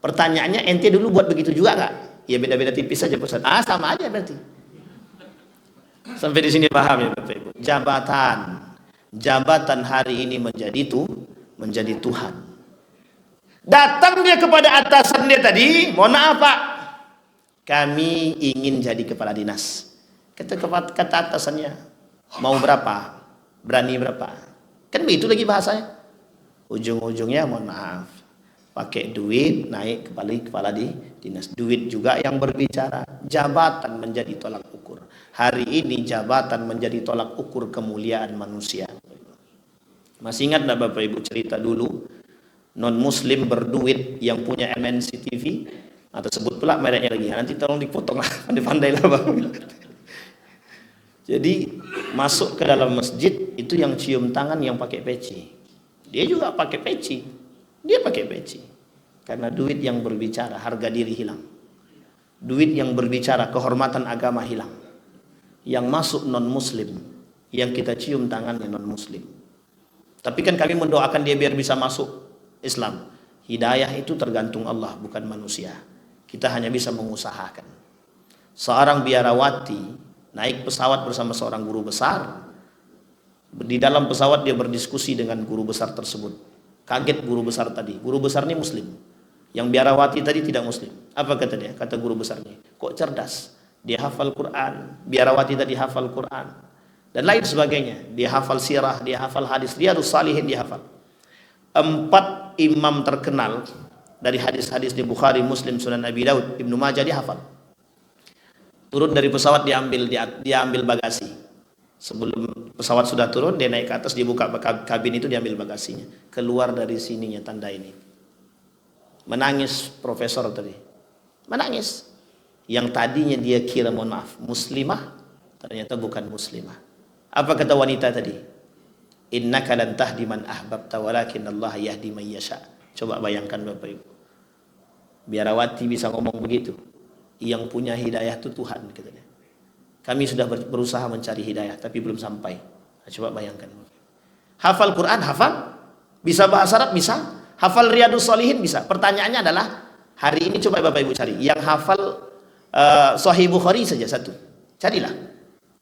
Pertanyaannya, ente dulu buat begitu juga nggak? Ya beda-beda tipis saja Ustaz. Sama aja berarti. Sampai di sini paham ya Bapak Ibu? Jabatan hari ini menjadi Tuhan. Datang dia kepada atasan dia tadi, mohon maaf Pak, kami ingin jadi kepala dinas. Kata atasannya, mau berapa? Berani berapa? Kan begitu lagi bahasanya. Ujung-ujungnya mohon maaf, pakai duit naik kepala di dinas. Duit juga yang berbicara. Jabatan menjadi tolak ukur. Hari ini jabatan menjadi tolak ukur kemuliaan manusia. Masih ingat enggak Bapak Ibu cerita dulu non muslim berduit yang punya MNC TV? Atau sebut pula mereknya lagi. Nanti tolong dipotong lah, pandai-pandai lah Bapak. Jadi masuk ke dalam masjid itu yang cium tangan yang pakai peci. Dia juga pakai peci. Dia pakai peci. Karena duit yang berbicara, harga diri hilang. Duit yang berbicara, kehormatan agama hilang. Yang masuk non muslim, yang kita cium tangannya non muslim. Tapi kan kami mendoakan dia biar bisa masuk Islam. Hidayah itu tergantung Allah, bukan manusia. Kita hanya bisa mengusahakan. Seorang biarawati naik pesawat bersama seorang guru besar. Di dalam pesawat dia berdiskusi dengan guru besar tersebut. Kaget guru besar tadi. Guru besar ini muslim. Yang biarawati tadi tidak muslim. Apa kata dia? Kata guru besarnya, kok cerdas? Dia hafal Quran. Biarawati tadi hafal Quran. Dan lain sebagainya. Dia hafal sirah, dia hafal hadis, Riyadhus Shalihin dia hafal. 4 imam terkenal dari hadis-hadis di Bukhari, Muslim, Sunan Abi Daud, Ibnu Majah dia hafal. Turun dari pesawat dia ambil bagasi. Sebelum pesawat sudah turun, dia naik ke atas, dibuka kabin itu, diambil bagasinya. Keluar dari sininya tanda ini. Menangis profesor tadi. Menangis. Yang tadinya dia kira mohon maaf muslimah, ternyata bukan muslimah. Apa kata wanita tadi? Innaka lan tahdi man ahbabta walakin Allah yahdi man yasha. Coba bayangkan Bapak Ibu. Biarawati bisa ngomong begitu. Yang punya hidayah itu Tuhan katanya. Kami sudah berusaha mencari hidayah tapi belum sampai. Nah, coba bayangkan. Hafal Quran, hafal. Bisa bahasa Arab, bisa. Hafal Riyadhus Shalihin, bisa. Pertanyaannya adalah, hari ini coba Bapak Ibu cari. Yang hafal Sahih Bukhari saja satu. Carilah.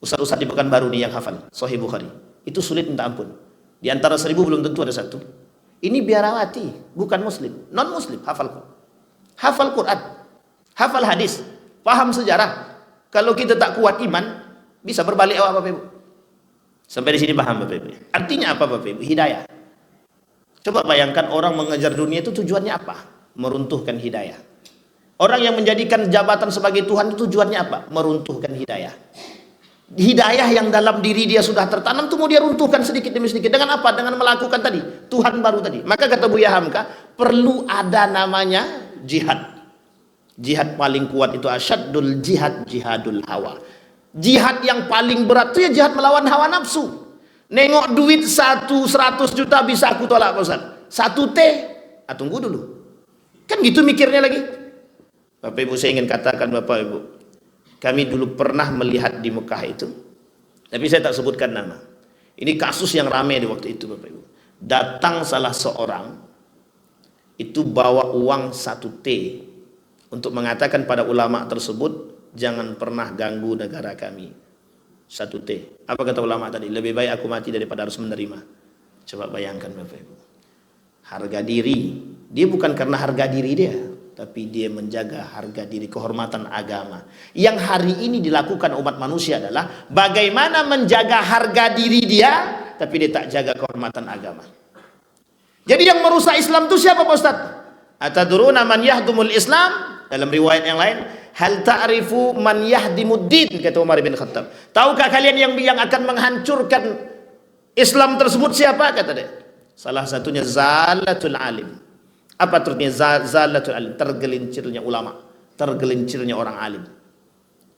Ustaz-ustaz di Pekanbaru nih yang hafal Sahih Bukhari. Itu sulit minta ampun. Di antara 1000 belum tentu ada satu. Ini biarawati, bukan muslim. Non muslim, hafal Quran. Hafal hadis. Paham sejarah. Kalau kita tak kuat iman, bisa berbalik awak Bapak Ibu. Sampai di sini paham Bapak Ibu. Artinya apa Bapak Ibu? Hidayah. Coba bayangkan orang mengejar dunia itu tujuannya apa? Meruntuhkan hidayah. Orang yang menjadikan jabatan sebagai Tuhan itu tujuannya apa? Meruntuhkan hidayah. Hidayah yang dalam diri dia sudah tertanam itu mau dia runtuhkan sedikit demi sedikit. Dengan apa? Dengan melakukan tadi Tuhan baru tadi. Maka kata Buya Hamka, perlu ada namanya jihad. Jihad paling kuat itu asyaddul jihad, jihadul hawa. Jihad yang paling berat itu ya jihad melawan hawa nafsu. Nengok duit 100 juta bisa aku tolak Pak Ustaz. 1 T, tunggu dulu. Kan gitu mikirnya lagi. Bapak Ibu, saya ingin katakan Bapak Ibu, kami dulu pernah melihat di Mekah itu, tapi saya tak sebutkan nama. Ini kasus yang ramai di waktu itu Bapak Ibu. Datang salah seorang, itu bawa uang 1 T, untuk mengatakan pada ulama tersebut, jangan pernah ganggu negara kami. 1 T. Apa kata ulama tadi? Lebih baik aku mati daripada harus menerima. Coba bayangkan Bapak Ibu. Harga diri. Dia bukan karena harga diri dia, tapi dia menjaga harga diri, kehormatan agama. Yang hari ini dilakukan umat manusia adalah bagaimana menjaga harga diri dia, tapi dia tak jaga kehormatan agama. Jadi yang merusak Islam itu siapa Pak Ustaz? Atadruna man yahdumul Islam? Dalam riwayat yang lain, hal ta'rifu man yahdimuddin, kata Umar bin Khattab. Tahukah kalian yang akan menghancurkan Islam tersebut siapa? Kata dia. Salah satunya zalatul alim. Apa artinya zalatul alim? Tergelincirnya ulama, tergelincirnya orang alim.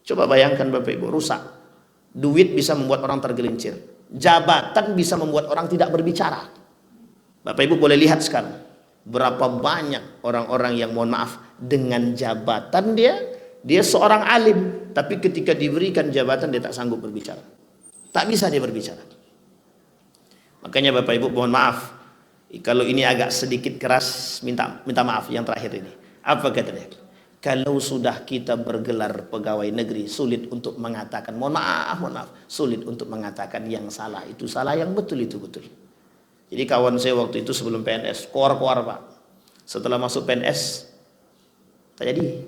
Coba bayangkan Bapak Ibu, rusak. Duit bisa membuat orang tergelincir. Jabatan bisa membuat orang tidak berbicara. Bapak Ibu boleh lihat sekarang, berapa banyak orang-orang yang mohon maaf dengan jabatan dia seorang alim, tapi ketika diberikan jabatan dia tak sanggup berbicara. Tak bisa dia berbicara. Makanya Bapak Ibu mohon maaf, kalau ini agak sedikit keras, minta maaf yang terakhir ini. Apa katanya? Kalau sudah kita bergelar pegawai negeri, sulit untuk mengatakan mohon maaf, sulit untuk mengatakan yang salah itu salah, yang betul itu betul. Jadi kawan saya waktu itu sebelum PNS, koar-koar Pak. Setelah masuk PNS, tak jadi.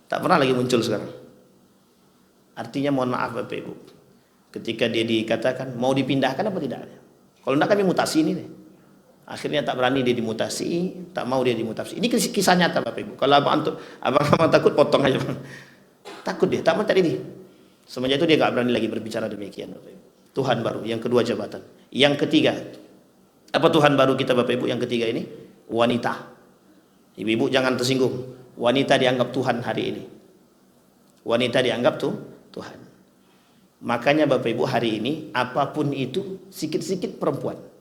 Tak pernah lagi muncul sekarang. Artinya mohon maaf Bapak Ibu. Ketika dia dikatakan, mau dipindahkan apa tidak? Kalau tidak kami mutasi ini nih. Akhirnya tak berani dia dimutasi, tak mau dia dimutasi. Ini kisah nyata Bapak Ibu. Kalau abang takut, potong aja bang. Takut dia, tak mau tadi dia. Semenjak itu dia gak berani lagi berbicara demikian Bapak Ibu. Tuhan baru, yang kedua jabatan. Yang ketiga, apa Tuhan baru kita Bapak Ibu? Yang ketiga ini, wanita. Ibu-ibu jangan tersinggung. Wanita dianggap Tuhan hari ini. Wanita dianggap Tuhan. Makanya Bapak Ibu hari ini, apapun itu, sedikit-sedikit perempuan.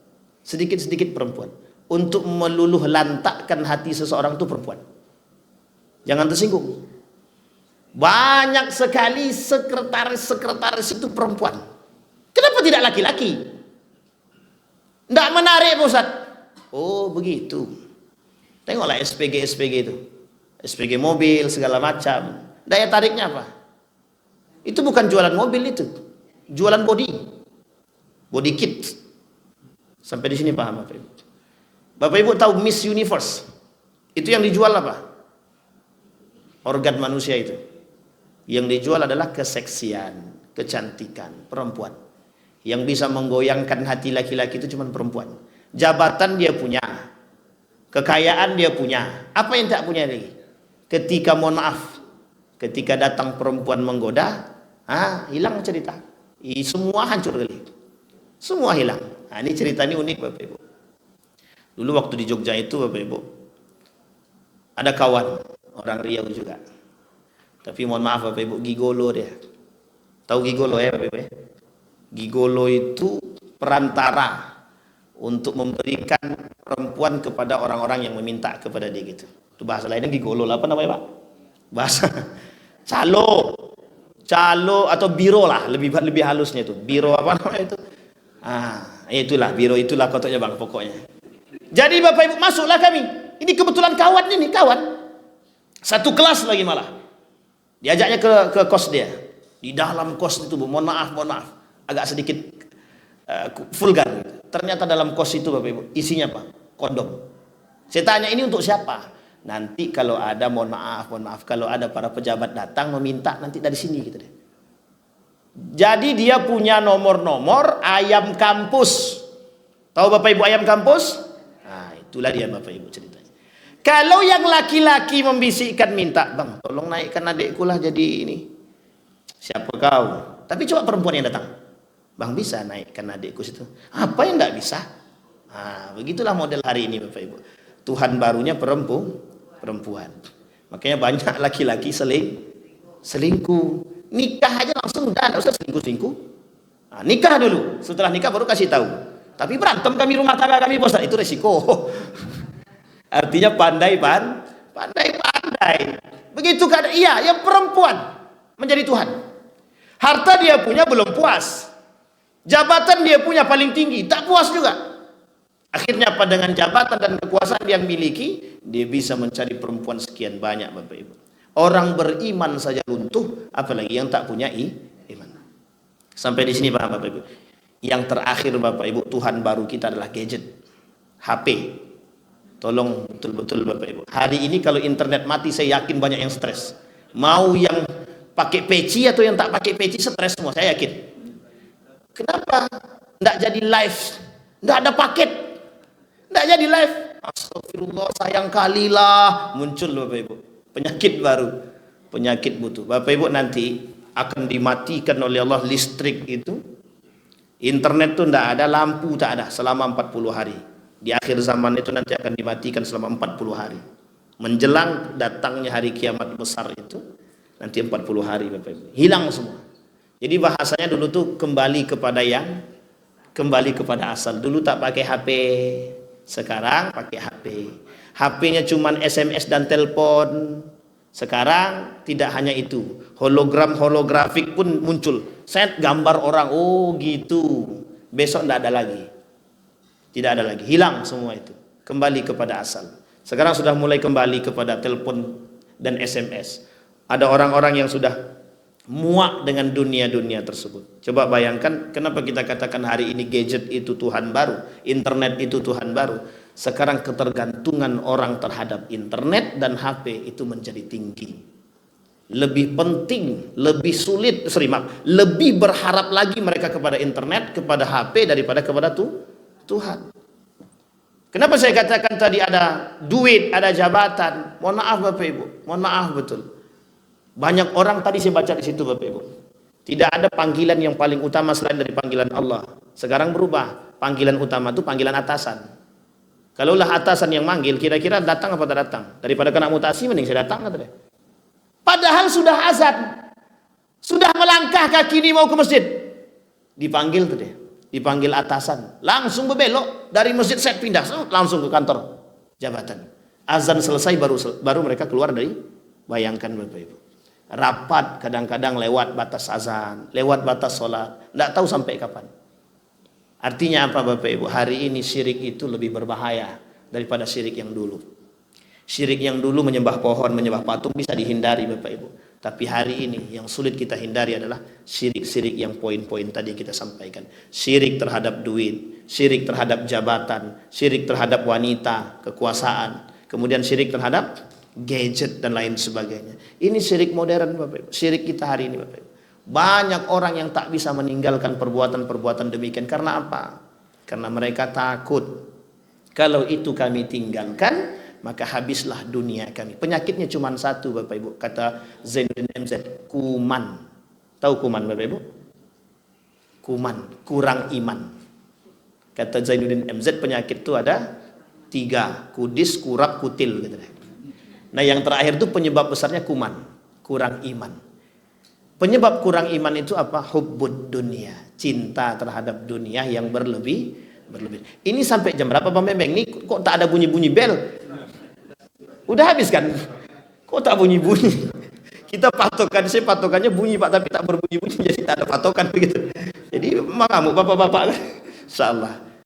Sedikit-sedikit perempuan. Untuk meluluh lantakkan hati seseorang itu perempuan. Jangan tersinggung. Banyak sekali sekretaris-sekretaris itu perempuan. Kenapa tidak laki-laki? Tidak menarik Pak Ustaz. Oh begitu. Tengoklah SPG itu. SPG mobil segala macam. Daya tariknya apa? Itu bukan jualan mobil itu. Jualan body kit. Sampai di sini paham Bapak Ibu? Bapak Ibu tahu Miss Universe? Itu yang dijual apa? Organ manusia itu. Yang dijual adalah keseksian, kecantikan, perempuan. Yang bisa menggoyangkan hati laki-laki itu cuma perempuan. Jabatan dia punya. Kekayaan dia punya. Apa yang tak punya lagi? Ketika mohon maaf, ketika datang perempuan menggoda, hilang cerita. Semua hancur kali. Semua hilang. Nah, ini cerita ini unik Bapak Ibu. Dulu waktu di Jogja itu Bapak Ibu, ada kawan orang Riau juga. Tapi mohon maaf Bapak Ibu, gigolo dia. Tahu gigolo ya Bapak Ibu ya? Gigolo itu perantara untuk memberikan perempuan kepada orang-orang yang meminta kepada dia gitu. Itu bahasa lainnya gigolo lah, apa namanya Pak? Bahasa calo atau biro lah, lebih halusnya itu. Biro apa namanya itu? Itulah biro, itulah kotaknya bang pokoknya. Jadi Bapak Ibu masuklah kami. Ini kebetulan kawan ini, kawan. Satu kelas lagi malah. Diajaknya ke kos dia. Di dalam kos itu, mohon maaf, agak sedikit vulgar. Ternyata dalam kos itu Bapak Ibu, isinya apa? Kondom. Saya tanya ini untuk siapa? Nanti kalau ada, mohon maaf, kalau ada para pejabat datang meminta nanti dari sini gitu deh. Jadi dia punya nomor-nomor ayam kampus. Tahu Bapak Ibu ayam kampus? Nah, itulah dia Bapak Ibu ceritanya. Kalau yang laki-laki membisikkan minta, bang, tolong naikkan adikku lah jadi ini. Siapa kau? Tapi coba perempuan yang datang. Bang, bisa naikkan adikku situ. Apa yang nggak bisa? Begitulah model hari ini Bapak Ibu. Tuhan barunya perempuan. Makanya banyak laki-laki selingkuh. Nikah aja langsung udah usah selingkuh. Nikah dulu, setelah nikah baru kasih tahu. Tapi berantem kami rumah tangga kami bos, itu resiko. Artinya pandai. Begitu kan? Iya, yang perempuan menjadi Tuhan. Harta dia punya belum puas. Jabatan dia punya paling tinggi, tak puas juga. Akhirnya apa, dengan jabatan dan kekuasaan yang miliki, dia bisa mencari perempuan sekian banyak Bapak Ibu. Orang beriman saja runtuh, apalagi yang tak punya iman. Sampai di sini Bapak Ibu. Yang terakhir Bapak Ibu, Tuhan baru kita adalah gadget, HP. Tolong betul-betul Bapak Ibu. Hari ini kalau internet mati, saya yakin banyak yang stres. Mau yang pakai peci atau yang tak pakai peci, stres semua, saya yakin. Kenapa? Nggak jadi live, nggak ada paket, nggak jadi live. Astagfirullah, sayang kalilah. Muncul Bapak Ibu penyakit baru, penyakit butuh. Bapak Ibu nanti akan dimatikan oleh Allah listrik itu. Internet itu tidak ada, lampu tak ada selama 40 hari. Di akhir zaman itu nanti akan dimatikan selama 40 hari. Menjelang datangnya hari kiamat besar itu, nanti 40 hari Bapak Ibu. Hilang semua. Jadi bahasanya dulu tuh kembali kepada asal. Dulu tak pakai HP, sekarang pakai HP. HP-nya cuman SMS dan telepon. Sekarang tidak hanya itu, holografik pun muncul. Set gambar orang, oh gitu. Besok tidak ada lagi. Tidak ada lagi, hilang semua itu. Kembali kepada asal. Sekarang sudah mulai kembali kepada telepon dan SMS. Ada orang-orang yang sudah muak dengan dunia-dunia tersebut. Coba bayangkan kenapa kita katakan hari ini gadget itu Tuhan baru, internet itu Tuhan baru. Sekarang ketergantungan orang terhadap internet dan HP itu menjadi tinggi. Lebih penting, lebih sulit, lebih berharap lagi mereka kepada internet, kepada HP daripada kepada Tuhan. Kenapa saya katakan tadi ada duit, ada jabatan? Mohon maaf Bapak Ibu, mohon maaf betul. Banyak orang tadi saya baca di situ Bapak Ibu. Tidak ada panggilan yang paling utama selain dari panggilan Allah. Sekarang berubah, panggilan utama itu panggilan atasan. Kalaulah atasan yang manggil, kira-kira datang apa tidak datang? Daripada kena mutasi, mending saya datang kata dia. Padahal sudah azan, sudah melangkah kaki ini mau ke masjid, dipanggil tuh dia. Dipanggil atasan, langsung berbelok dari masjid, saya pindah langsung ke kantor jabatan. Azan selesai baru mereka keluar dari. Bayangkan Bapak Ibu, rapat kadang-kadang lewat batas azan, lewat batas sholat, tidak tahu sampai kapan. Artinya apa Bapak Ibu? Hari ini syirik itu lebih berbahaya daripada syirik yang dulu. Syirik yang dulu menyembah pohon, menyembah patung bisa dihindari Bapak Ibu. Tapi hari ini yang sulit kita hindari adalah syirik-syirik yang poin-poin tadi kita sampaikan. Syirik terhadap duit, syirik terhadap jabatan, syirik terhadap wanita, kekuasaan, kemudian syirik terhadap gadget dan lain sebagainya. Ini syirik modern Bapak Ibu. Syirik kita hari ini Bapak Ibu. Banyak orang yang tak bisa meninggalkan perbuatan-perbuatan demikian. Karena apa? Karena mereka takut kalau itu kami tinggalkan, maka habislah dunia kami. Penyakitnya cuma satu Bapak Ibu, kata Zainuddin MZ, kuman. Tahu kuman Bapak Ibu? Kuman, kurang iman. Kata Zainuddin MZ, penyakit itu ada 3, kudis, kurap, kutil gitu. Nah yang terakhir itu penyebab besarnya kuman, kurang iman. Penyebab kurang iman itu apa? Hubbud dunia, cinta terhadap dunia yang berlebih. Ini sampai jam berapa Bang Bembeng? Ini kok tak ada bunyi-bunyi bel? Udah habis kan? Kok tak bunyi-bunyi? Kita patokan, saya patokannya bunyi Pak, tapi tak berbunyi-bunyi, jadi tak ada patokan begitu. Jadi mengamuk bapak-bapak, insyaallah.